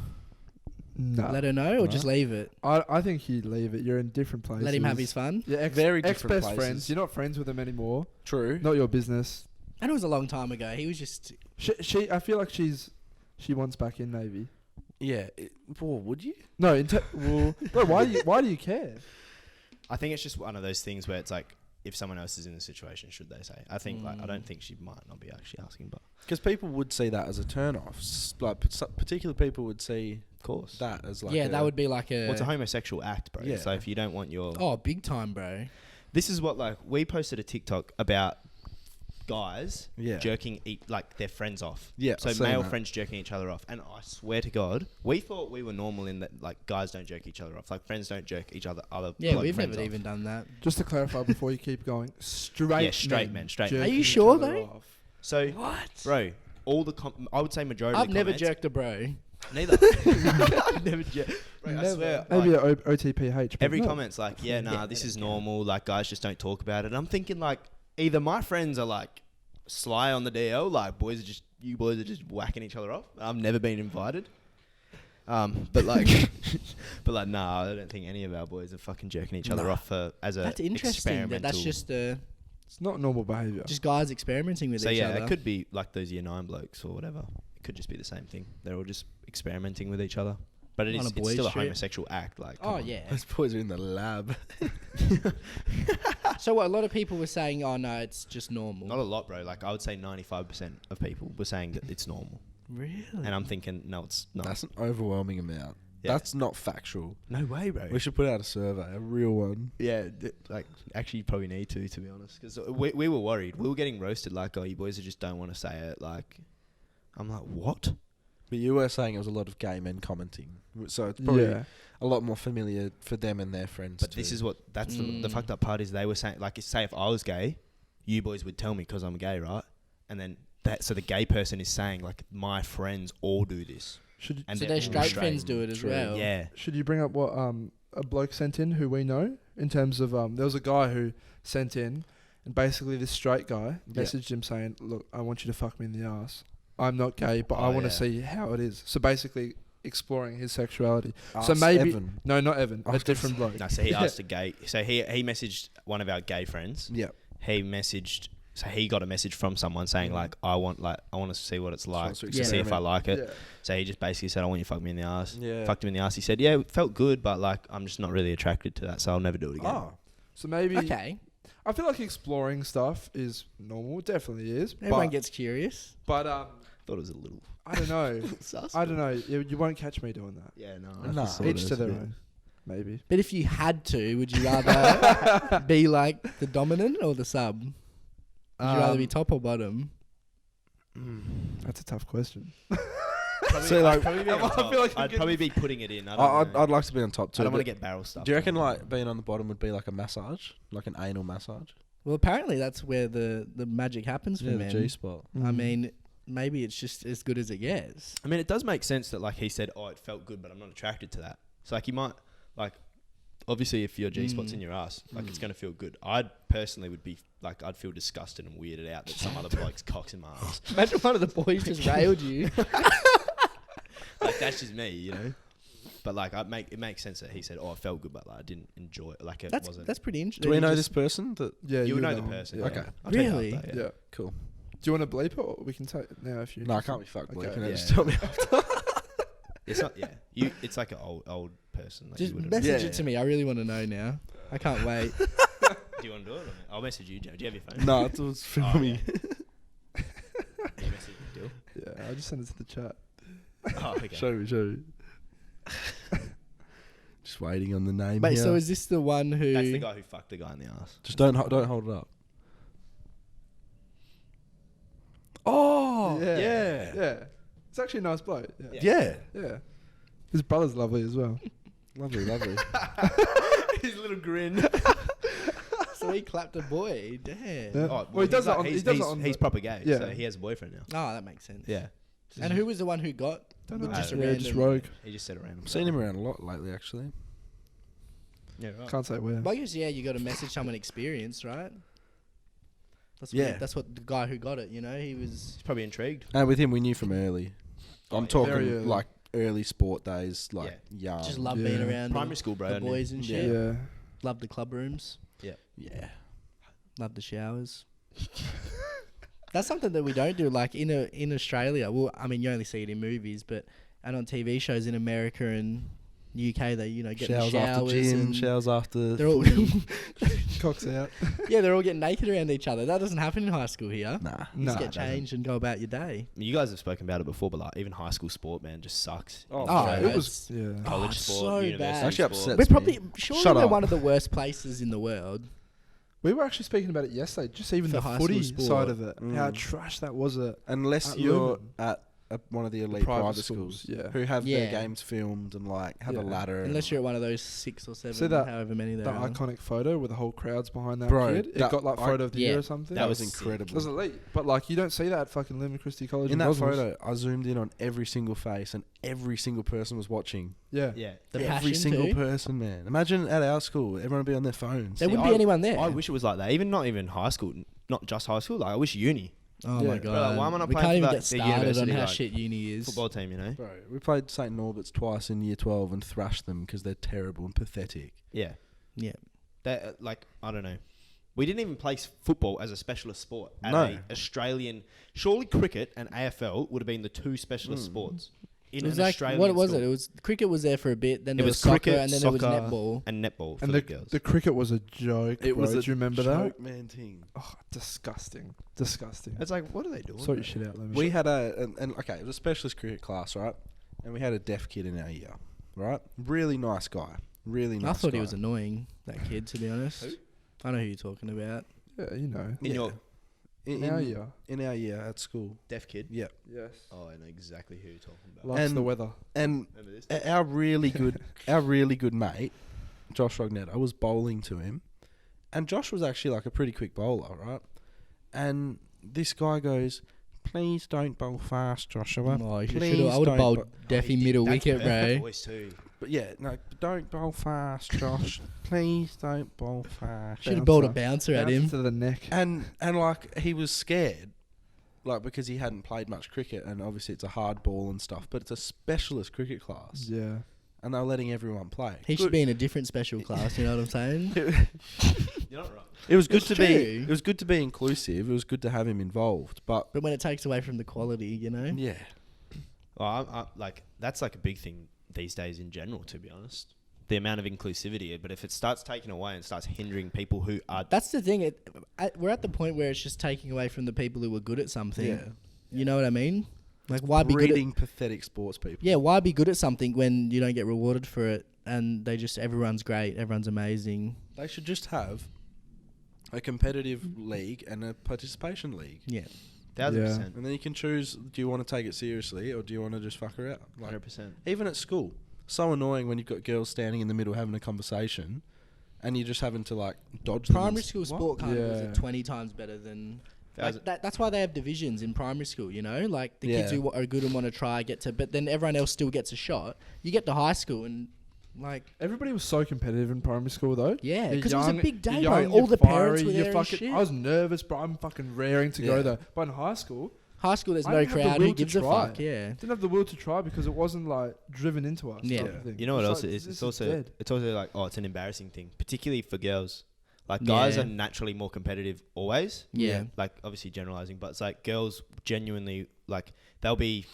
No. let her know or just leave it? I think you leave it. You're in different places. Let him have his fun. Yeah, Very ex different best places. friends. You're not friends with them anymore. True. Not your business. And it was a long time ago. He was just She I feel like she wants back in maybe. Yeah. Would you? No, well, bro, why do you care? I think it's just one of those things where it's like, if someone else is in the situation, should they say? I think I don't think she might not be actually asking, but Because people would see that as a turn off. Like particular people would see of course. that as like that would be like a Well, it's a homosexual act, bro. Yeah. So if you don't want your... oh big time, bro. This is what, like, we posted a TikTok about guys Yeah. jerking like their friends off. Yeah, So I've seen male that. friends jerking each other off. And I swear to God, we thought we were normal in that, like, guys don't jerk each other off. Like, friends don't jerk each other Yeah, like, we've friends never off. even done that. Just to clarify before you keep going, straight Yeah, straight men, straight men. jerking Are you each sure, other though? off. So, What? bro, all the I would say majority I've of the never comments... jerked a bro. Neither. I've never jerked. Bro, I Never. swear. Maybe like, a OTPH. but every no. comment's like, yeah, nah, Yeah, this they is don't count. normal. Like, guys just don't talk about it. I'm thinking, like, either my friends are, like, sly on the DL, like, you boys are just whacking each other off. I've never been invited. But, like, nah, I don't think any of our boys are fucking jerking each other off as a That's interesting. That that's experimental- just It's not normal behaviour. just guys experimenting with So, each yeah, other. it could be, like, those year 9 blokes or whatever. It could just be the same thing. They're all just experimenting with each other. But On a it's boys' still a trip. homosexual act. Like, come Oh on. yeah. Those boys are in the lab. So what, a lot of people were saying, oh no, it's just normal. Not a lot, bro. Like, I would say 95% of people were saying that it's normal. Really? And I'm thinking, no, it's not. That's an overwhelming amount. Yeah. That's not factual. No way, bro. We should put out a survey, a real one. Yeah, like, actually, you probably need to be honest. Because we were worried. We were getting roasted, like, oh, you boys just don't want to say it. Like, I'm like, what? But you were saying it was a lot of gay men commenting. So it's probably Yeah. a lot more familiar for them and their friends. But this is what, that's the fucked up part is they were saying, like, say if I was gay, you boys would tell me because I'm gay, right? And then so the gay person is saying, like, my friends all do this. Should And So they're their all straight friends do it as True. well. Yeah. should you bring up what a bloke sent in who we know in terms of there was a guy who sent in and basically this straight guy Yeah. messaged him saying, look, I want you to fuck me in the ass. I'm not gay, but I Oh, want to yeah. see how it is. So basically exploring his sexuality. Ask so maybe Evan. no, not Evan, I a was gonna different bloke. No, so he asked a gay. So he messaged one of our gay friends. Yeah. He messaged. So he got a message from someone saying like, I want to see what it's like wants to to see if I experiment. like it. Yeah. So he just basically said, I want you to fuck me in the ass. Yeah. Fucked him in the ass. He said, yeah, it felt good, but like I'm just not really attracted to that, so I'll never do it again. Oh. So maybe Okay. I feel like exploring stuff is normal. It definitely is. Everyone but, gets curious. but Thought it was a little I don't know. sus. I don't know. You won't catch me doing that. Yeah, no. Nah. I Each to their own. Maybe. But if you had to, would you rather be like the dominant or the sub? Would you rather be top or bottom? That's a tough question. So, like, I'd probably be, on I top. feel like I'm I'd probably be putting it in. I'd like to be on top too. I don't want but to get barrel stuff. do you reckon like being on the bottom would be like a massage, like an anal massage? Well, apparently that's where the magic happens for Yeah, the men. G spot. I mean, maybe it's just as good as it gets. I mean, it does make sense that like he said, oh, it felt good, but I'm not attracted to that. So like you might like, obviously if your G spot's in your ass, like it's gonna feel good. I'd personally would be like, I'd feel disgusted and weirded out that some other bloke's cock's in my ass. Imagine one of the boys just railed you. Like that's just me, you know. But like, it makes sense that he said, "Oh, it felt good," but like I didn't enjoy it. Like it wasn't. That's pretty interesting. Do we know this person? That Yeah, you would know the know. person. Yeah. Yeah. Okay. I'll tell you Really? after, Yeah. cool. Do you want to bleep it or we can take it now if you... No, I can't be fucked. Okay. Okay. Yeah. Just tell me. It's not. Yeah. It's like an old person. That Just you would've- message Yeah. it to me. I really want to know now. I can't wait. Do you want to do it? I'll message you. Do you have your phone? No, it was filming. You message Dyl? Yeah, I'll just send it to the chat. Oh, okay. Show me. Just waiting on the name. Wait, here. so is this the one who... That's the guy who fucked the guy in the ass. Just don't hold it up. Oh, Oh, yeah. Yeah. It's actually a nice bloke. Yeah. Yeah. Yeah. His brother's lovely as well. Lovely, lovely. His little grin. So he clapped a boy. Damn. Yeah. Oh, Well, he does that on- he's, he does he's, it on he's the- proper gay, Yeah. so he has a boyfriend now. Oh, that makes sense. Yeah. And who was the one who got? Don't know. Just a Yeah, just random- rogue. He just said it random. I've seen him around a lot lately, actually. Yeah, right. Can't say where. Well, I guess, yeah, you got to message someone experienced, right? Yeah. That's what the guy who got it, you know, he was. He's probably intrigued. And with him, we knew from early. Oh, I'm yeah. talking Very early. like early sport days, like young. Just love Yeah. being around Primary school, bro. the didn't he? boys and Yeah. shit. Yeah. Love the club rooms. Yeah. Love the showers. That's something that we don't do. Like in Australia, well, I mean, you only see it in movies, but and on TV shows in America and UK, they get in the Showers after showers gym, and showers after. they're all Cocks out. they're all getting naked around each other. That doesn't happen in high school here. Nah. You just Nah, get changed and go about your day. You guys have spoken about it before, but like even high school sport, man, just sucks. Oh, Oh, It was. Yeah. College it's sport, so university bad. Actually sport. upset. We're That's probably me. surely Shut we're up. one of the worst places in the world. We were actually speaking about it yesterday. Just even For the high footy school sport. side of it. How Mm. trash that was. Unless At you're Lumen. at one of the elite private private schools, schools, yeah. who have Yeah. their games filmed and like have a Yeah. ladder. Unless you're at one of those 6 or 7, See that- however many there That are. iconic photo with the whole crowd's behind that Bro, kid. It that- got like photo of the Yeah. year or something. that was was sick. incredible. It was elite. But like you don't see that at fucking Lumen Christi College. In that Boswells. photo, I zoomed in on every single face and every single person was watching. Yeah. Yeah. The every passion single too. person, man. Imagine at our school, everyone would be on their phones. There See, wouldn't be anyone there. I wish it was like that. Not even high school, not just high school. Like I wish uni Oh Yeah. my Bro, god. like, why am I not we playing can't for even that- get the started on university, how like, shit uni is. football team, you know. Bro, we played St. Norbert's twice in year 12 and thrashed them because they're terrible and pathetic. Yeah. Yeah. That like I don't know. We didn't even play football as a specialist sport. At No. a Australian, surely cricket and AFL would have been the two specialist sports in It was an like, Australian what was school. it? It was cricket was there for a bit, then It there was was soccer, cricket, and then there was soccer, netball. and netball for And the girls. the cricket was a joke. It was bro. a Do you remember that? joke, man thing. Oh, disgusting. Disgusting. It's like, what are they doing? Sort your shit out, Lumen. We had okay, it was a specialist cricket class, right? And we had a deaf kid in our year, right? Really nice guy. Really nice I thought guy. he was annoying, that kid, to be honest. Who? I know who you're talking about. Yeah, you know. In your in Now yeah. in our year at school. deaf kid. Yeah. Yes. Oh, I know exactly who you're talking about. Likes And- the weather. And Remember this? our really good mate, Josh Rognetta, was bowling to him. And Josh was actually like a pretty quick bowler, right? And this guy goes, "Please don't bowl fast, Joshua. Oh, you Please should. I would have don't bowled Deafy middle wicket, bro. Voice too. But yeah, no, don't bowl fast, Josh. Please don't bowl fast." Should have bowled a Bouncer. bouncer at Bounce him. to the neck. And like he was scared, like because he hadn't played much cricket, and obviously it's a hard ball and stuff. But it's a specialist cricket class, Yeah. and they're letting everyone play. He should be in a different special class. You know what I'm saying? You're not right. It was good It's to true. be. It was good to be inclusive. It was good to have him involved. But But when it takes away from the quality, you know. yeah, Well, I like that's like a big thing these days in general. To be honest, the amount of inclusivity. But if it starts taking away and starts hindering people who are That's the thing. We're at the point where it's just taking away from the people who are good at something. yeah. You know what I mean? Like, why be good at, Breeding pathetic sports people. yeah, why be good at something when you don't get rewarded for it and everyone's great, everyone's amazing. They should just have a competitive league and a participation league, Yeah. 1,000%, and then you can choose: do you want to take it seriously or do you want to just fuck her out? Like, 100%. even at school, so annoying when you've got girls standing in the middle having a conversation, and you're just having to like dodge them. Primary school sport carnivals Yeah. are 20 times better than... Like 1,000 that's why they have divisions in primary school, you know? Like, the kids Yeah. who are good and want to try get to... But then everyone else still gets a shot. You get to high school and, like... Everybody was so competitive in primary school though. Yeah, You're because it was a young- big day, you're bro. young, All you're the parents fiery, were you're there and fucking, shit. I was nervous, bro. I'm fucking raring to Yeah. go there. But in high school, High school, there's I no didn't have the crowd. will Who to gives a try. fuck? Yeah. didn't have the will to try because it wasn't like driven into us. Yeah. type of thing. You know what It's else like, it is? this It's also dead. like, oh, it's an embarrassing thing, particularly for girls. Like guys Yeah. are naturally more competitive always. Yeah. Like obviously generalizing, but it's like girls genuinely like they'll be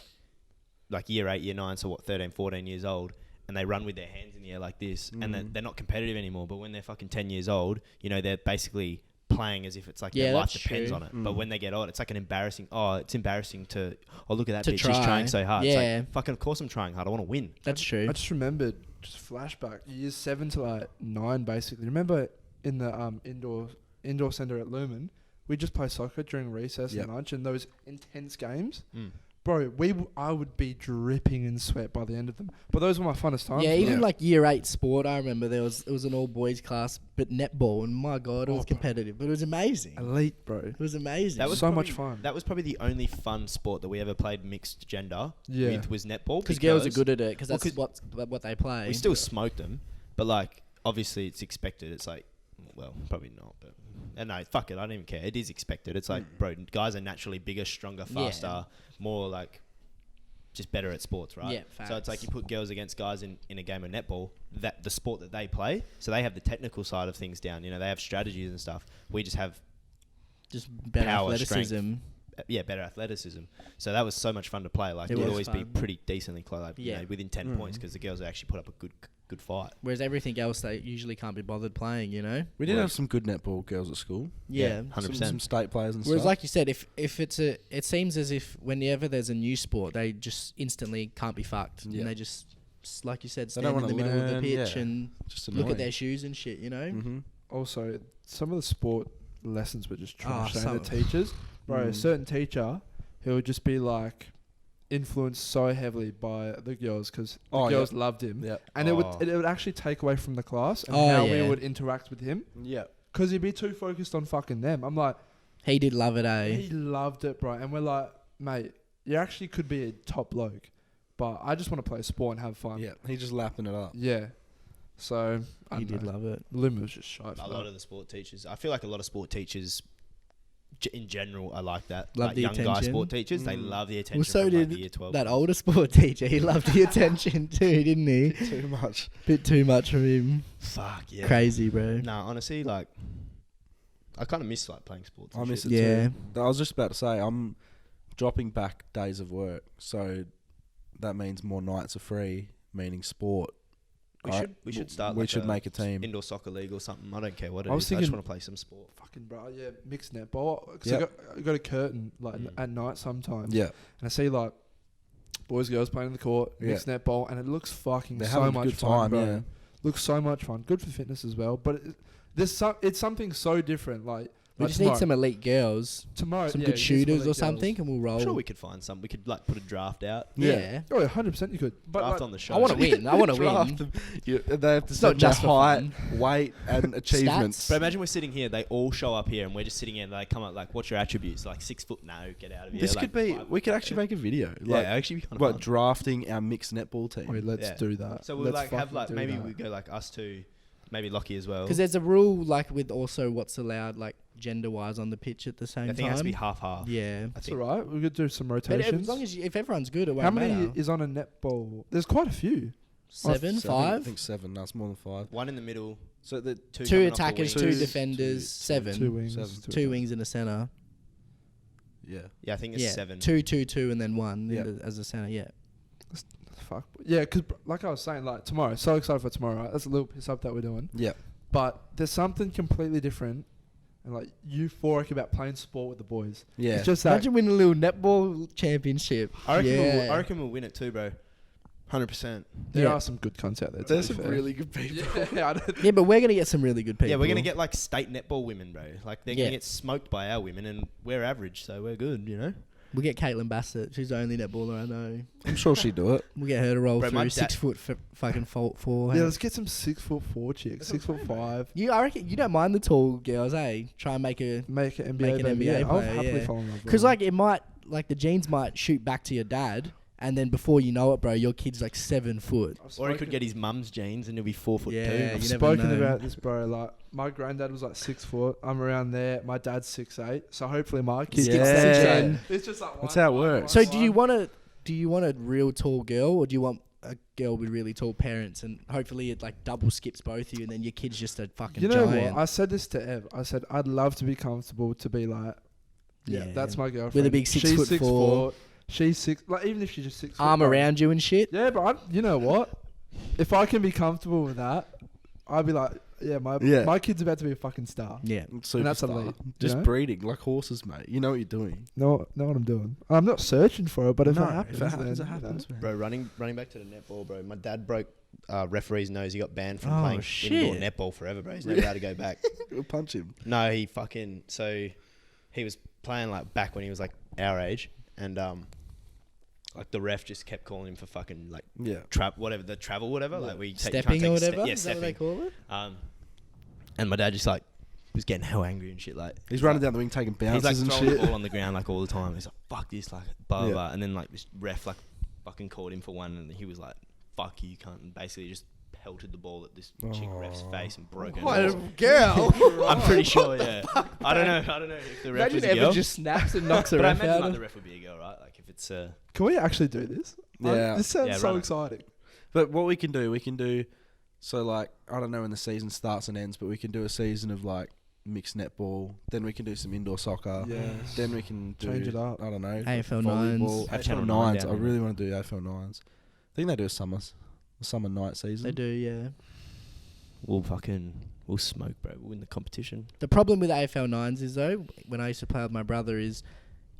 like year 8, year 9, so what, 13, 14 years old, and they run with their hands in the air like this, and they're not competitive anymore. But when they're fucking 10 years old, you know, they're basically playing as if it's like Yeah, their life that's depends true. on it. But when they get old, it's like an embarrassing. Oh, it's embarrassing to. Oh, look at that To bitch. try. She's trying so hard. Yeah. It's like, fucking, of course I'm trying hard. I want to win. That's true. I just remembered, just flashback, years 7 to like 9 basically. Remember in the indoor centre at Lumen, we just play soccer during recess Yep. and lunch, and those intense games, Mm. bro, I would be dripping in sweat by the end of them. But those were my funnest times. Yeah, even Yeah. like year 8 sport, I remember it was an all boys class, but netball, and my god, it was bro. competitive, but it was amazing. Elite, bro. It was amazing. That was so probably- much fun. That was probably the only fun sport that we ever played mixed gender Yeah. with was netball. because girls are good at it, because Well, that's what they play. We still smoked them, but like obviously it's expected. It's like, well, probably not, but no, fuck it. I don't even care. It is expected. It's like, bro, guys are naturally bigger, stronger, faster, more like just better at sports, right? Yeah, So it's like facts. you put girls against guys in a game of netball, that the sport that they play, so they have the technical side of things down. You know, they have strategies and stuff. We just have just better power, athleticism. better athleticism. So that was so much fun to play. Like It it would was always be fun. pretty decently close, like, Yeah. within 10 points, because the girls actually put up a good fight. Whereas everything else they usually can't be bothered playing, you know. We did Well, have some good netball girls at school. Yeah. 100%. Some state players and Whereas, stuff. like you said, if it seems as if whenever there's a new sport, they just instantly can't be fucked, Yeah. and they just like you said, They stand don't in the wanna middle of the learn, pitch yeah. and Just look at their shoes and shit, you know. Mm-hmm. Also, some of the sport lessons were just trash. some The of- teachers, bro, a Mm. certain teacher, he would just be like influenced so heavily by the girls because the Oh, girls loved him, Yeah. and Oh. it would actually take away from the class and Oh, how yeah. we would interact with him Yeah. because he'd be too focused on fucking them. I'm like, He did love it, eh? he loved it, bro, and we're like, mate, you actually could be a top bloke, but I just want to play sport and have fun. Yeah. He's just lapping it up. Yeah. So I He don't did know. love it. Luma was just shy. A lot of the sport teachers, I feel like a lot of sport teachers in general are like that. Love like the young guy attention. sport teachers, they Mm. love the attention. Well, so from, like, did the year 12 that guys. older sport teacher. He loved the attention too, didn't he? Too much. Bit too much from him. Fuck yeah. Crazy, bro. No, honestly, like I kind of miss like playing sports. I and miss shit. it Yeah. too. I was just about to say, I'm dropping back days of work, so that means more nights are free, meaning sport. We should start. We like should make a team. indoor soccer league or something. I don't care what it I was is. I just thinking- want to play some sport. Fucking bro, yeah, mixed netball. Cause Yep. I got a curtain like Mm. at night sometimes, Yeah. and I see like boys, girls playing in the court, Yeah. mixed netball, and it looks fucking They're so having a much good fun, time, bro. yeah. Looks so much fun. Good for fitness as well, but it's something so different. We Like just tomorrow, need some elite girls, tomorrow, some yeah, good you need some shooters elite or girls. something, and we'll roll. I'm sure we could find some. We could like put a draft out. Yeah. Oh, 100% you could. But Draft like, on the show. I want to win. I want to Draft win. them. They have to It's not set their just for height, fun. weight, and achievements. But imagine we're sitting here. They all show up here, and we're just sitting here. and They come up like, "What's your attributes?" Like 6 foot. No, get out of here. This Like, could be. 5 We could foot. actually make a video. Yeah, Like, actually, be kind of what fun. drafting our mixed netball team. wait, let's Yeah. do that. So we'll Let's like have fucking like do maybe that. we go like us two, maybe Lockie as well. Because there's a rule like with also what's allowed like gender wise on the pitch at the same I think time. it has to be half. Yeah. I That's think. alright. We could do some But rotations. as long as if everyone's good, it won't How many matter. is on a netball? There's quite a few. 7, 5, I think 7. That's more than 5. One in the middle, So the two, two coming off the attackers, wing. 2 defenders, 7, 2 wings. 7. 2 wings and a center. yeah. Yeah, I think it's Yeah, 7. 2, 2, 2, and then 1 Yeah. as a center. Yeah. Fuck. Yeah, because like I was saying, like tomorrow, so excited for tomorrow, right? That's a little piss up that we're doing. Yeah. But there's something completely different and like euphoric about playing sport with the boys. Yeah. It's just that. Imagine winning a little netball championship. I reckon. Yeah. I reckon we'll win it too, bro. 100%. There Yeah. are some good cunts out there. to There's be some fair. really good people. Yeah, I don't- Yeah, but we're gonna get some really good people. Yeah, we're gonna get like state netball women, bro. Like they're Yeah. gonna get smoked by our women, and we're average, so we're good, you know. We'll get Caitlin Bassett. She's the only netballer I know. I'm sure she'd do it. We'll get her to roll Bro, my through dad- 6 foot fucking fault 4. yeah, let's get some 6'4" chicks, 6'5". I reckon you don't mind the tall girls, eh? Try and make a Make an NBA, Make an baby. NBA Yeah, I'll player, happily yeah. fall in love with because them. like it might like the genes might shoot back to your dad, and then before you know it, bro, your kid's like 7 foot. I've Or he spoken- could get his mum's jeans, and he'll be 4'2". Yeah, I've you never spoken know. about this, bro. Like my granddad was like 6 foot. I'm around there. My dad's 6'8". So hopefully my kid's Yeah. 6'8". It's just like That's one, how it one, works. So one, do you one. want a real tall girl, or do you want a girl with really tall parents, and hopefully it like double skips both of you, and then your kid's just a fucking You know giant. what? I said this to Ev. I said I'd love to be comfortable to be like, yeah, Yeah. that's my girlfriend. With a big 6 She's foot 4. She's 6. Like even if she's just 6 Arm foot, bro. around you and shit. Yeah, but you know what? If I can be comfortable with that, I'd be like, yeah, my kid's about to be a fucking star. Yeah. Superstar. that's elite, you Just know? breeding like horses, mate. You know what you're doing. Know what I'm doing. I'm not searching for it, but if No, it happens, if it happens, then, it happens, man. Bro, running back to the netball, bro. My dad broke referee's nose. He got banned from Oh, playing shit. indoor netball forever, bro. He's never allowed to go back. We'll punch him. No, he fucking he was playing like back when he was like our age, and like the ref just kept calling him for fucking like travel whatever, like we stepping or whatever. Yeah, Is that what they stepping. call it? And my dad just like was getting hell angry and shit. Like He's running down the wing taking he's like bounces and throwing shit. the ball on the ground like all the time. He's like, fuck this, like blah blah, Yeah. blah. And then like this ref like fucking called him for one, and he was like, fuck you cunt, and basically just pelted the ball at this chick ref's face and broke her nose. Girl. I'm pretty sure, yeah. I don't know if the ref Imagine was a Evan girl. just snaps and knocks a But I ref imagine out. like the ref would be a girl, right? Like if it's Can we actually do this? Yeah. This sounds Yeah, so run it. exciting. But what we can do, so like, I don't know when the season starts and ends, but we can do a season of like mixed netball. Then we can do some indoor soccer. Yes. Then we can do, Change it up. I don't know. AFL volleyball. nines. Have AFL Channel 9 nines. down I there. really want to do AFL nines. I think they do a summer night season. They do, yeah. we'll smoke, bro. We'll win the competition. The problem with AFL nines is though, when I used to play with my brother, is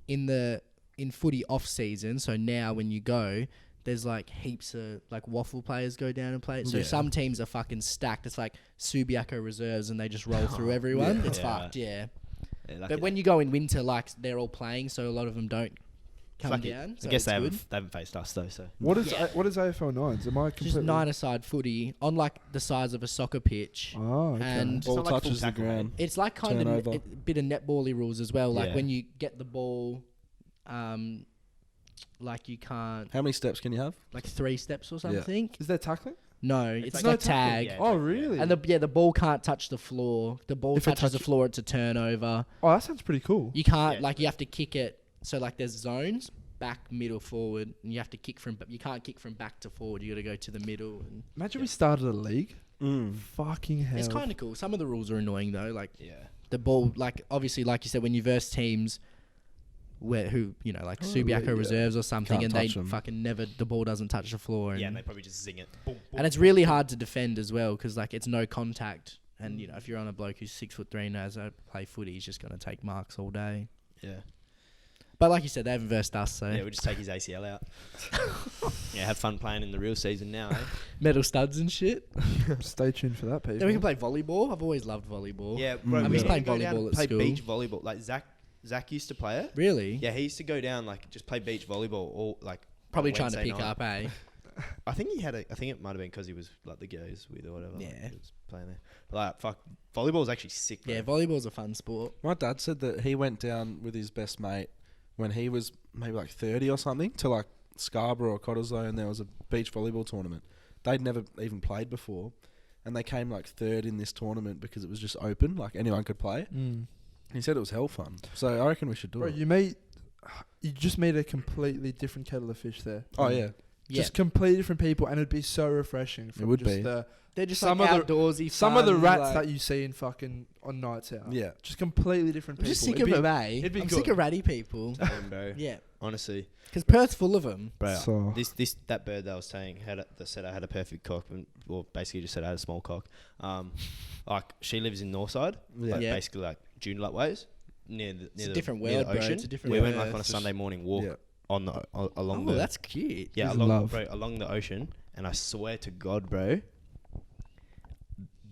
in footy off season. So now when you go, there's like heaps of like waffle players go down and play it. So Yeah. some teams are fucking stacked. It's like Subiaco reserves and they just roll through everyone. Yeah. It's Yeah. fucked, yeah. Yeah, like But when you go in winter, like they're all playing, so a lot of them don't come fuck it. down. So I guess it's they good. haven't faced us though. So What is Yeah. what is AFL nines? Am I It's just completely? 9-a-side footy on like the size of a soccer pitch. Oh, okay. And Ball not like full touches the tackle, mate. ground. it's like kind Turnover. of a bit of netball-y rules as well. Like Yeah. when you get the ball, like you can't, How many steps can you have? like 3 steps or something. Is there tackling? No, it's like like no a tackling. tag. Yeah. Oh, really? And the ball can't touch the floor. The ball If it touches the touch- floor, it's a turnover. Oh, that sounds pretty cool. You can't, Yeah. like, you have to kick it. So, like, there's zones, back, middle, forward, and you have to kick from, you can't kick from back to forward. You got to go to the middle. And Imagine we started a league. Mm. Fucking hell. it's kind of cool. Some of the rules are annoying, though. Like, yeah. the ball, like, obviously, like you said, when you verse teams like Subiaco yeah. reserves or something, Can't and they touch 'em. fucking never, the ball doesn't touch the floor. And, Yeah, and they probably just zing it. Boom, boom. and it's really hard to defend as well because, like, it's no contact. And, you know, if you're on a bloke who's 6'3" and knows how to play footy, he's just going to take marks all day. Yeah. But like you said, they haven't versed us, so Yeah, we'll just take his ACL out. Yeah, have fun playing in the real season now, eh? metal studs and shit. Stay tuned for that, people. Then we can play volleyball. I've always loved volleyball. Yeah, bro. I we miss used to playing go down volleyball and at play school. beach volleyball. Like Zach used to play it. Really? Yeah, he used to go down like just play beach volleyball all like. Probably on trying to Wednesday pick night. up, eh? I think he had I think it might have been because he was like the girls with or whatever. Yeah. He was playing there. But, like fuck, volleyball's actually sick. Bro. Yeah, volleyball's a fun sport. My dad said that he went down with his best mate when he was maybe like 30 or something to like Scarborough or Cottesloe, and there was a beach volleyball tournament. They'd never even played before, and they came like third in this tournament because it was just open, like anyone could play. He said it was hell fun. So I reckon we should do Bro, it. you just made a completely different kettle of fish there. Oh yeah. Yeah, Just completely different people, and it'd be so refreshing. From would just be. they're just some like of the- outdoorsy. Some of the fun, rats like- that you see in fucking on nights out. Yeah. Just completely different I'm people. just sick It'd of be- them, eh? it'd be I'm good. sick of ratty people. Same, bro. Yeah, Honestly, because Perth's full of them. bro. So- That bird that I was saying that said I had a perfect cock, or basically just said I had a small cock. Like she lives in Northside, Yeah. like Yeah. basically like Joondalup ways, near the It's a different near the world, bro. ocean. It's a different we went world. like on a Sunday morning walk Yeah. on the along Oh, the that's cute. yeah He's in along love. bro, along the ocean, and I swear to God, bro,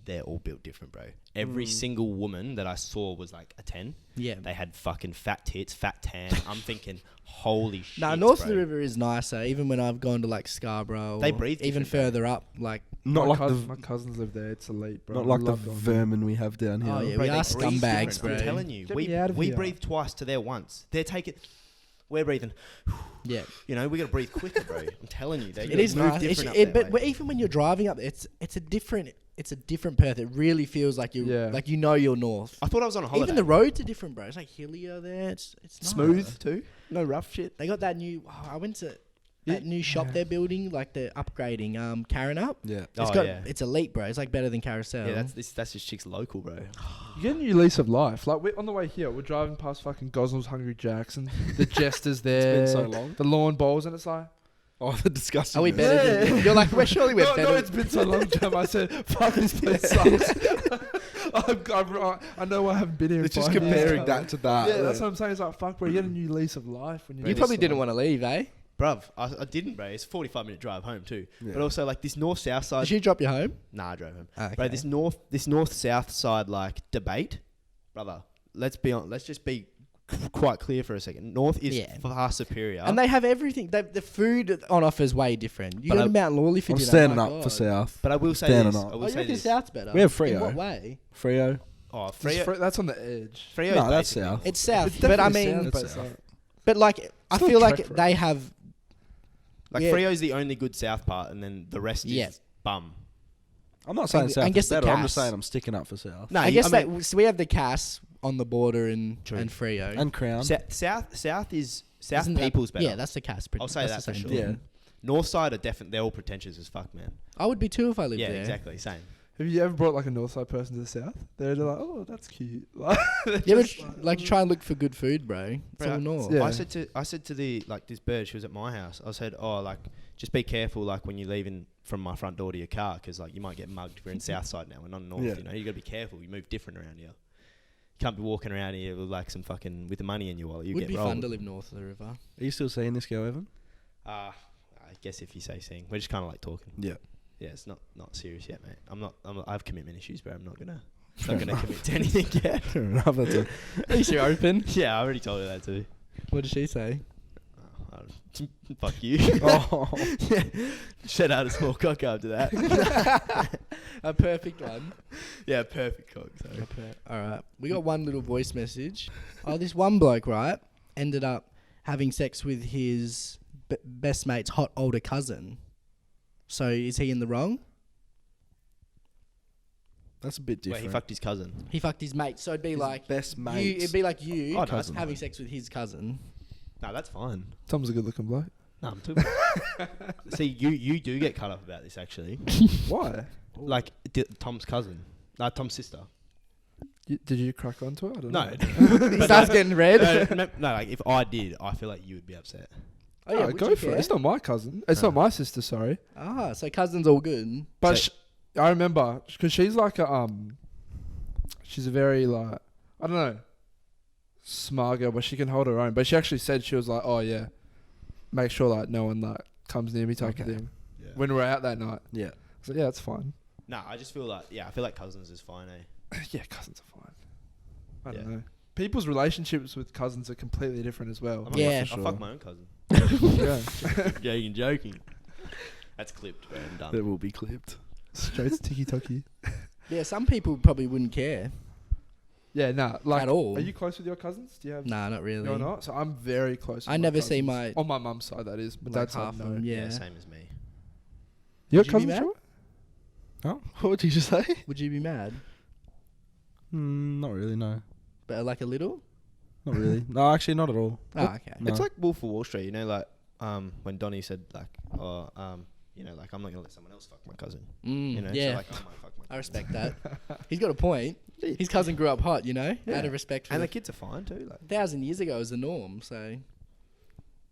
they're all built different, bro. Every single woman that I saw was like a 10. Yeah. They had fucking fat tits, fat tan. I'm thinking, holy shit. Nah, north of bro. the river is nicer. Even when I've gone to like Scarborough, They or breathe even different, further up. Like, Not like my cousins live there. It's elite, bro. not I like the love going there. vermin we have down here. Oh, yeah, Bro, we they are breathe scumbags, different. bro. I'm telling you, Get me out of we here. breathe twice to their once. They're taking, we're breathing. yeah, You know, we got to breathe quicker, bro. I'm telling you, they it is move nice. different up But there, even when you're driving up, it's a different Perth. It really feels like Yeah. like you know you're north. I thought I was on a holiday. Even the roads are different, bro. It's like hillier there. It's nice. smooth too. No rough shit. They got that new. Oh, I went to that new shop they're building, like they're upgrading. Karen up. Yeah. It's it's elite, bro. It's like better than Carousel. Yeah, that's just chicks local, bro. You get a new lease of life. Like on the way here, we're driving past fucking Gosnell's Hungry Jacks and the Jesters there. It's been so long. The lawn bowls, and it's like, Oh, the disgusting. Are we better than? You're like, surely we're better. no, it's been so long, Jam. I said, fuck, this place sucks. I know I haven't been here. It's in just 5 years, comparing Jam. that to that. Yeah, that's what I'm saying. It's like, fuck, bro, you get a new lease of life when you. You probably didn't want to leave, eh? Bruv, I didn't, bro. It's a 45-minute drive home too. Yeah. But also like this north-south side. Did she drop you home? Nah, I drove home. Ah, okay. Bro, this north-south side like debate, brother. Let's just be quite clear for a second. North is Yeah. far superior. And they have everything. The food on offer is way different. You But go to I- Mount Lawley for I'm dinner. standing my up for God. South. but I will say Standing this. up. I Oh, will you say reckon this. South's better? We have In Freo. what way? Freo. Oh, It's Freo. that's on the edge. Freo No, is that's basically south. North. It's South, It's but I definitely mean, south, That's but south. but like I It's not feel like trek for they us. have. Like Yeah. Freo's the only good south part, and then the rest Yeah. is bum. I'm not saying And- South and guess is the better. I'm just Cass. saying I'm sticking up for South. No, I guess so we have the Cass on the border and True. Freo. And Crown. South is South Isn't that- people's better. Yeah, that's the Cass. I'll say that's that the for same sure. thing. North side are definitely they're all pretentious as fuck, man. I would be too if I lived Yeah, there. exactly, same. Have you ever brought like a Northside person to the south? They're like, oh, that's cute. Like, Yeah, but like try and look for good food, bro. It's Bro, all north. Yeah. I said to the like this bird, she was at my house. I said, oh, like just be careful, like when you're leaving from my front door to your car, because like you might get mugged. We're in South Side now, we're not North. Yeah. You know, you gotta be careful. You move different around here. You can't be walking around here with like some fucking with the money in your wallet. You Would get be rolled. fun to live north of the river. Are you still seeing this girl, Evan? I guess if you say seeing, we're just kind of like talking. Yeah. Yeah, it's not serious yet, mate. I have commitment issues, but I'm not gonna commit to anything yet. Fair enough. That's it. At least you're open. Yeah, I already told her that too. What did she say? I don't- Fuck you. Oh. Shout out a small cock after that. A perfect one. Yeah, perfect cock. So. All right. We got one little voice message. Oh, this one bloke, right, ended up having sex with his best mate's hot older cousin. So is he in the wrong? That's a bit Wait, different. he fucked his cousin. He fucked his mate. So it'd be His like best you, mate. it'd be like you Oh, no, that's having sex with his cousin. No, that's fine. Tom's a good looking bloke. No, I'm too. See, you do get cut off about this actually. Why? Like Tom's cousin, Tom's sister. Did you crack onto it? I don't No, know. He starts getting red. no, like if I did, I feel like you would be upset. Oh yeah, Oh, would go you for it. care? It's not my cousin. It's not my sister. Sorry, Ah, so cousin's all good. but So- I remember because she's like a she's a very like I don't know, smart girl, but she can hold her own. But she actually said she was like, oh yeah, make sure like no one like comes near me type of Okay. thing Yeah. when we're out that night. Yeah. So yeah, it's fine. No, I just feel like I feel like cousins is fine. Yeah, cousins are fine. I don't Yeah. know. People's relationships with cousins are completely different as well. Yeah. I fuck my own cousin. Yeah, joking. That's clipped, bro. I'm That done. will be clipped. straight to tiki toki. Yeah, some people probably wouldn't care. Yeah, nah. Like, At all. Are you close with your cousins? Do you have? Nah, not really. You're not. So I'm very close. With I my never see cousins. my on my mum's side. That is, but like that's half no. of them. Yeah. Same as me. Your Would you be cousins, mad? sure? Oh, what did you just say? Would you be mad? Not really. No. But like a little? Not really. No, actually, not at all. Oh, okay. No. It's like Wolf of Wall Street, you know, like when Donnie said like, you know, like I'm not gonna let someone else fuck my cousin. You know, yeah. so like I might fuck my I cousin. respect that. He's got a point. His cousin grew up hot, you know? Yeah. Out of respect for And the the kids are fine too. Like, 1,000 years ago was the norm, so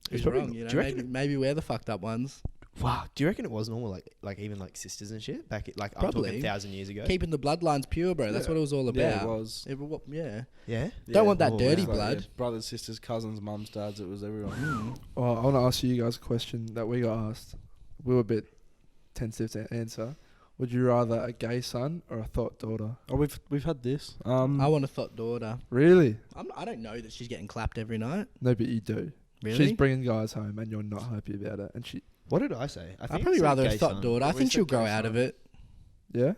who's probably wrong, not- you know? do you reckon Maybe we're the fucked up ones. wow, do you reckon it was normal, like even like sisters and shit back at, like I'm Probably. talking 1,000 years ago? Keeping the bloodlines pure, bro. That's Yeah. what it was all about. Yeah, it was. Yeah. Yeah. Don't want that Oh, dirty wow. blood. Yeah, brothers, sisters, cousins, mums, dads. It was everyone. Well, I want to ask you guys a question that we got asked. We were a bit tentative to answer. Would you rather a gay son or a thought daughter? Oh, we've had this. I want a thought daughter. Really? I don't know that she's getting clapped every night. No, but you do. Really? She's bringing guys home, and you're not happy about it. And she, What did I say? I I'd think probably we said rather a gay thought son. daughter. I We think said she'll grow gay out of son. it. yeah.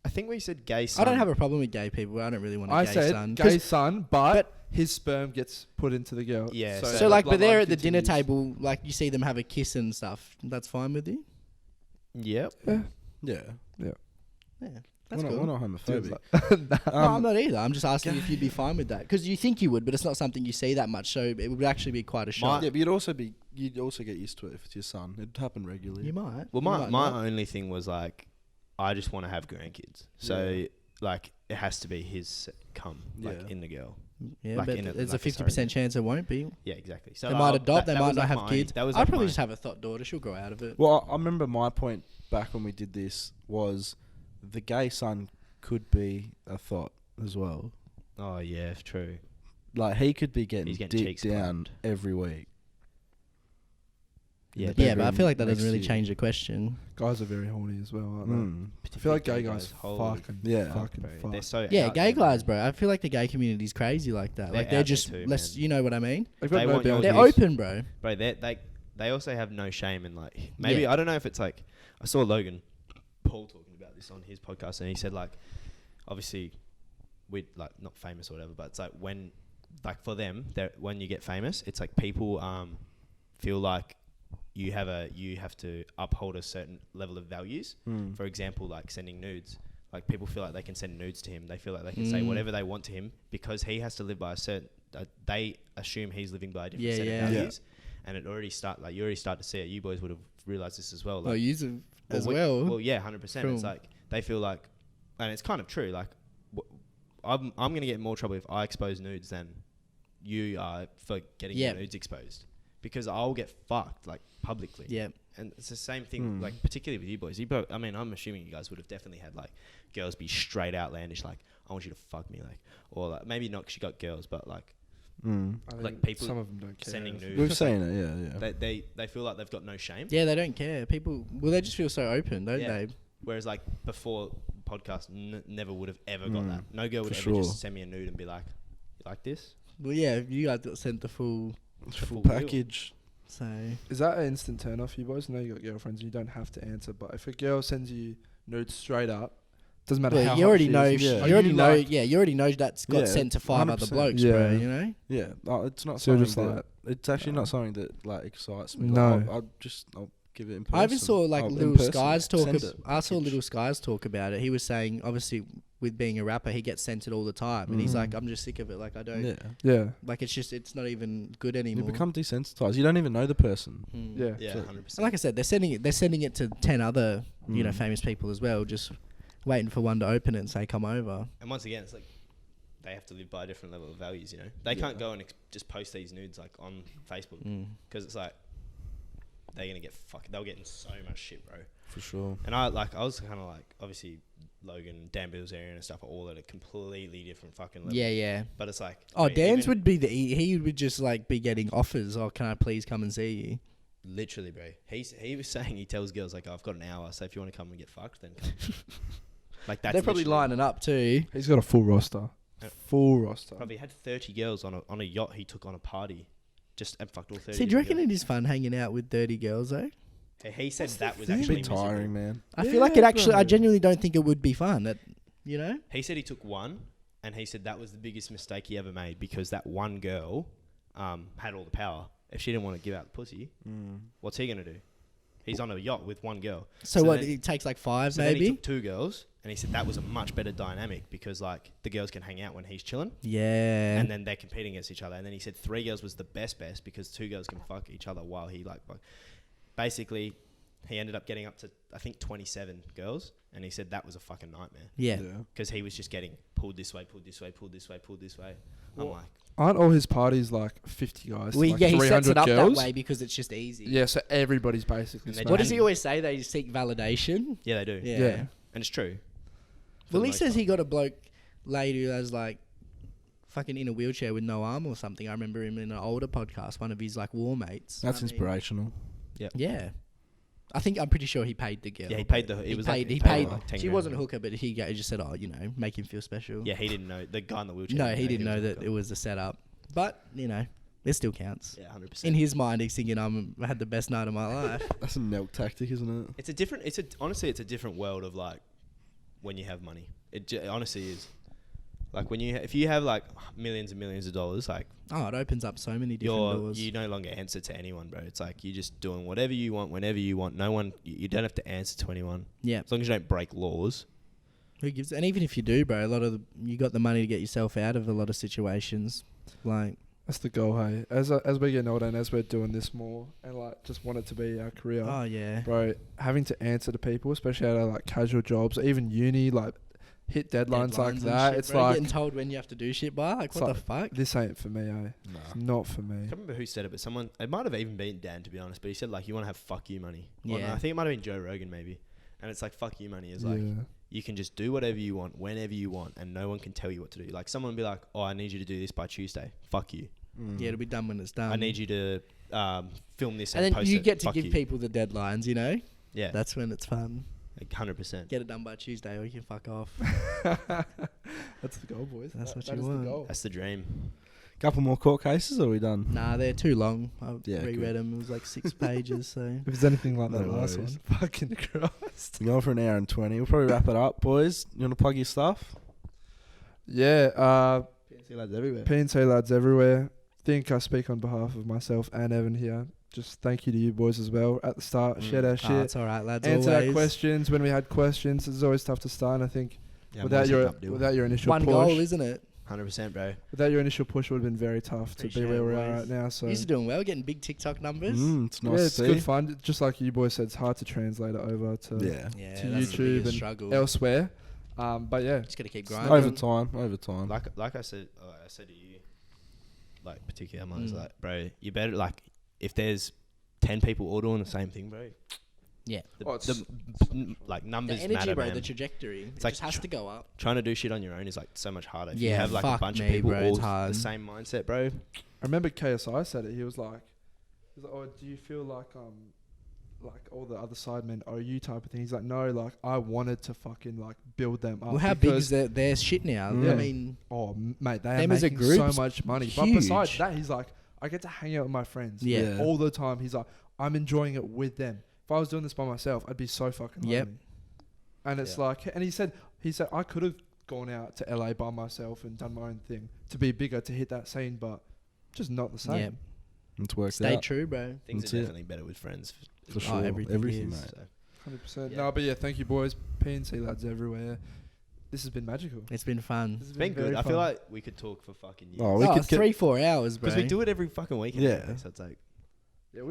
I think we said gay son. I don't have a problem with gay people. I don't really want a I gay said son. gay son, but his sperm gets put into the girl. Yeah, So the like, but they're bloodline at the dinner continues. table, like you see them have a kiss and stuff. That's fine with you. Yep. Yeah. Yeah. Yeah, that's we're, cool. not, we're not Dude's homophobic. like, No, I'm not either. I'm just asking if you'd be fine with that because you think you would, but it's not something you see that much. So it would actually be quite a shock. Yeah, but you'd also get used to it if it's your son. It'd happen regularly. You might. Well, You my might my not. only thing was like, I just want to have grandkids. So like, it has to be his cum, like Yeah. in the girl. Yeah, like but in a- there's like a a 50% surrogate. chance it won't be. Yeah, exactly. So They might adopt. that They might was, not like, have my- kids. That was I'd like probably my- just have a thought daughter. She'll grow out of it. Well, I remember my point back when we did this was the gay son could be a thought as well. Oh yeah, true. Like he could be getting He's getting dick cheeks down clapped. every week. Yeah, Yeah, but I feel like that next doesn't really to you. change the question. Guys are very horny as well, aren't Mm. they? I feel like gay guys holy fucking Yeah. fucking bro, fuck. they're so Yeah, out gay there, guys, man. bro. I feel like the gay community's crazy like that. They're Like they're out there just too, less. man. You know what I mean? They've got They no want your boundaries. They're Yes. open, bro. Bro, they also have no shame in like maybe Yeah. I don't know if it's like I saw Logan Paul talking about this on his podcast and he said like obviously we're like not famous or whatever, but it's like when like for them when you get famous, it's like people feel like you have to uphold a certain level of values. For example, like sending nudes. Like people feel like they can send nudes to him. They feel like they can say whatever they want to him because he has to live by a certain. They assume he's living by a different set of values, and it already you already start to see it. You boys would have realized this as well. Like, use it as Well, yeah, 100%. Cool. It's like they feel like, and it's kind of true. Like, I'm gonna get in more trouble if I expose nudes than you are for getting your nudes exposed because I'll get fucked like publicly. Yeah. And it's the same thing, like particularly with you boys. I mean, I'm assuming you guys would have definitely had like girls be straight outlandish, like I want you to fuck me, like, or like maybe not 'cause you got girls, but like I like think people some of them don't care. sending nudes. We've seen it, yeah. They feel like they've got no shame. Yeah, they don't care. People, well, they just feel so open, don't Yeah. they? Whereas like before podcast, never would have ever got that. No girl would for ever sure. just send me a nude and be like, "You like this?" Well, yeah, you guys got sent the full. Full deal. package. So Is that an instant turn off for you boys? I know you got girlfriends and you don't have to answer, but if a girl sends you nudes straight up, doesn't matter well, how you hot already she know. is, Yeah. You are already know. like- Yeah, you already know that's got Yeah, sent to 5 other 100%. blokes, bro. Yeah. You know. Yeah, it's not So you're something just that, like, it's actually not something that like excites me. No. Like, I'll give it in person. I even saw like In Little person, Skies talk. send it. I saw Little Skies talk about it. He was saying, obviously, with being a rapper, he gets sent it all the time, and he's like, "I'm just sick of it. Like, I don't Yeah, like. It's not even good you anymore." become desensitized. You don't even know the person. Yeah. Yeah, So- 100%. And like I said, they're sending it to 10 other you know famous people as well, just waiting for one to open it and say, "Come over." And once again, it's like they have to live by a different level of values. You know, they can't go and just post these nudes like on Facebook because it's like they're gonna get They'll get in so much shit, bro. For sure. And I was kind of like, obviously, Logan, Dan Beal's area and stuff are all at a completely different fucking level. Yeah. But it's like, Oh, bro, Dan's even would be he would just like be getting offers. Oh, can I please come and see you? literally, bro. He was saying he tells girls like, oh, I've got an hour, so if you want to come and get fucked, then come. Like that's They're probably literally- lining up too. He's got a full roster. Full roster. Probably had 30 girls on a yacht he took on a party, just and fucked all 30. See, do you reckon different it is fun hanging out with dirty girls though? girls. He said that was It's a actually bit tiring, miserable. man. I feel like it actually. I bro. genuinely don't think it would be fun. That you know. He said he took one, and he said that was the biggest mistake he ever made because that one girl had all the power. If she didn't want to give out the pussy, what's he gonna do? He's on a yacht with one girl. So what? then- It takes like 5 So then he maybe. took 2 girls, and he said that was a much better dynamic because like the girls can hang out when he's chilling, Yeah. and then they're competing against each other. And then he said 3 girls was the best because 2 girls can fuck each other while he like basically he ended up getting up to I think 27 girls, and he said that was a fucking nightmare yeah. because he was just getting pulled this way, pulled this way, pulled this way, pulled this way. I'm like, Aren't all his parties like 50 guys? to, Well, like yeah, he 300 sets it up girls? that way because it's just easy. Yeah, so everybody's basically. And they smashing. What does he always say? They seek validation. yeah, they do, Yeah. Yeah. and it's true. Well, he says he got a bloke lady who has like fucking in a wheelchair with no arm or something. I remember him in an older podcast, one of his like war mates. That's I mean, inspirational. Yeah. I'm pretty sure he paid the girl. Yeah, he paid the. He It was paid. like, He paid. like 10 She grand. wasn't a hooker, but he just said, "Oh, you know, make him feel special." Yeah, he didn't know the guy in the wheelchair. No, he didn't know was a that hooker. it was a setup. But you know, it still counts. Yeah, 100%. In his mind, he's thinking, I had the best night of my life." That's a milk tactic, isn't it? It's a different. Honestly, it's a different world of like when you have money. It honestly is. Like when if you have like millions and millions of dollars, like Oh, it opens up so many different doors. you no longer answer to anyone, bro. It's like you're just doing whatever you want, whenever you want. No one, you don't have to answer to anyone Yeah. as long as you don't break laws. Who gives? And even if you do, bro, you got the money to get yourself out of a lot of situations. Like, That's the goal, hey. As we're getting older and as we're doing this more and like just want it to be our career, oh yeah, bro, having to answer to people, especially out of like casual jobs, or even uni, like hit deadlines like and that. shit, It's bro, like getting told when you have to do shit by. Like, It's what like- the fuck? this ain't for me, eh? It's not for I me. can't remember who said it, but someone, it might have even been Dan, to be honest, but he said like you want to have fuck you money. Or no, Yeah. I think it might have been Joe Rogan maybe. And it's like fuck you money is like Yeah. you can just do whatever you want whenever you want and no one can tell you what to do. Like someone will be like, oh, I need you to do this by Tuesday. Fuck you. Yeah, it'll be done when it's done. I need you to film this and and then post you it. get to Fuck give you. people the deadlines, you know? Yeah, That's when it's fun. like 100%. Get it done by Tuesday or you can fuck off. That's the goal, boys. That's what that you is want. The goal. That's the dream. Couple more court cases, or are we done? Nah, they're too long. I Yeah, reread good. them. It was like 6 pages, so... If it's anything like that No last worries. one, fucking Christ. We're going for an hour and 20. We'll probably wrap it up, boys. You want to plug your stuff? Yeah, PNC lads everywhere. PNC lads everywhere. Think I speak on behalf of myself and Evan here. Just thank you to you boys as well at the start. Shared our Oh, shit. it's all right, lads. Answered our always. questions when we had questions. It's always tough to start. And I think Yeah, without your initial One push, goal, isn't it? 100%, bro. without your initial push, it would have been very tough to be Appreciate where it, we are boys. right now. So You're doing well, getting big TikTok numbers. It's nice yeah, to it's see. good fun. Just like you boys said, it's hard to translate it over to Yeah. Yeah, to that's the YouTube biggest and struggle. elsewhere. But yeah, Just gotta keep It's grinding. Over time. Like I said to you, like particularly, I was Mm. like, bro, you better like if there's 10 people all doing the same thing, bro. Yeah. Like The numbers energy, matter, bro, man. the trajectory. It like just has to go up. Trying to do shit on your own is like so much harder. If you Yeah, have like a fuck bunch of me, people bro, all it's hard. the same mindset, bro. I remember KSI said it. He was like, "Oh, do you feel like all the other side men owe you?" type of thing. He's like, "No, like I wanted to fucking like build them up." Well, how big because- is their shit now? Yeah. I mean, mate, they are Them as a making group's so much money. But huge. besides that, he's like, I get to hang out with my friends Yeah. all the time. He's like, I'm enjoying it with them. If I was doing this by myself, I'd be so fucking Yep. lonely. And it's Yeah. like, and he said I could have gone out to LA by myself and done my own thing to be bigger, to hit that scene, but just not the same. yeah. It's worked Stay out. true, bro. Things That's are it. definitely better with friends. For Oh, sure. everything is. mate. So, 100%. Yeah. No, but yeah, thank you, boys. PNC lads everywhere. This has been magical. It's been fun. This has it's been good. very I feel fun. like we could talk for fucking years. Oh, we Oh, could get 3-4 hours, bro. Because we do it every fucking weekend. Yeah. Anyway, so it's like, Yeah,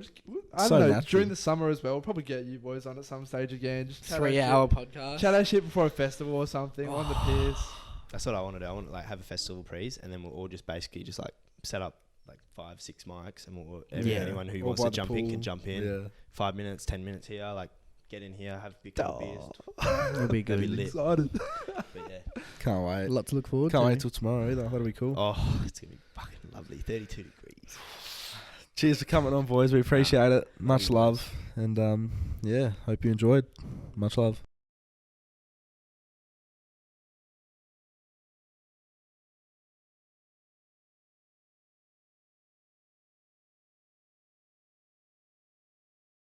I So don't know. natural. During the summer as well, we'll probably get you boys on at some stage again. Just chat our 3-hour shit. podcast. Chat our shit before a festival or something on the piss. that's what I want to do. I want to like have a festival prees, and then we'll all just basically just like set up like 5-6 mics, and we'll Yeah. anyone who Or wants by to the jump in pool. can jump in. Yeah. 5 minutes, 10 minutes here, like get in here, have a big couple beers. It'll be That'd good. be lit. Excited. But yeah. Can't A wait. lot to look forward Can't to. wait till tomorrow either. That'll be cool. Oh, it's gonna be fucking lovely. 32 degrees. Cheers for coming on, boys. We appreciate it. Much love. And yeah, hope you enjoyed. Much love.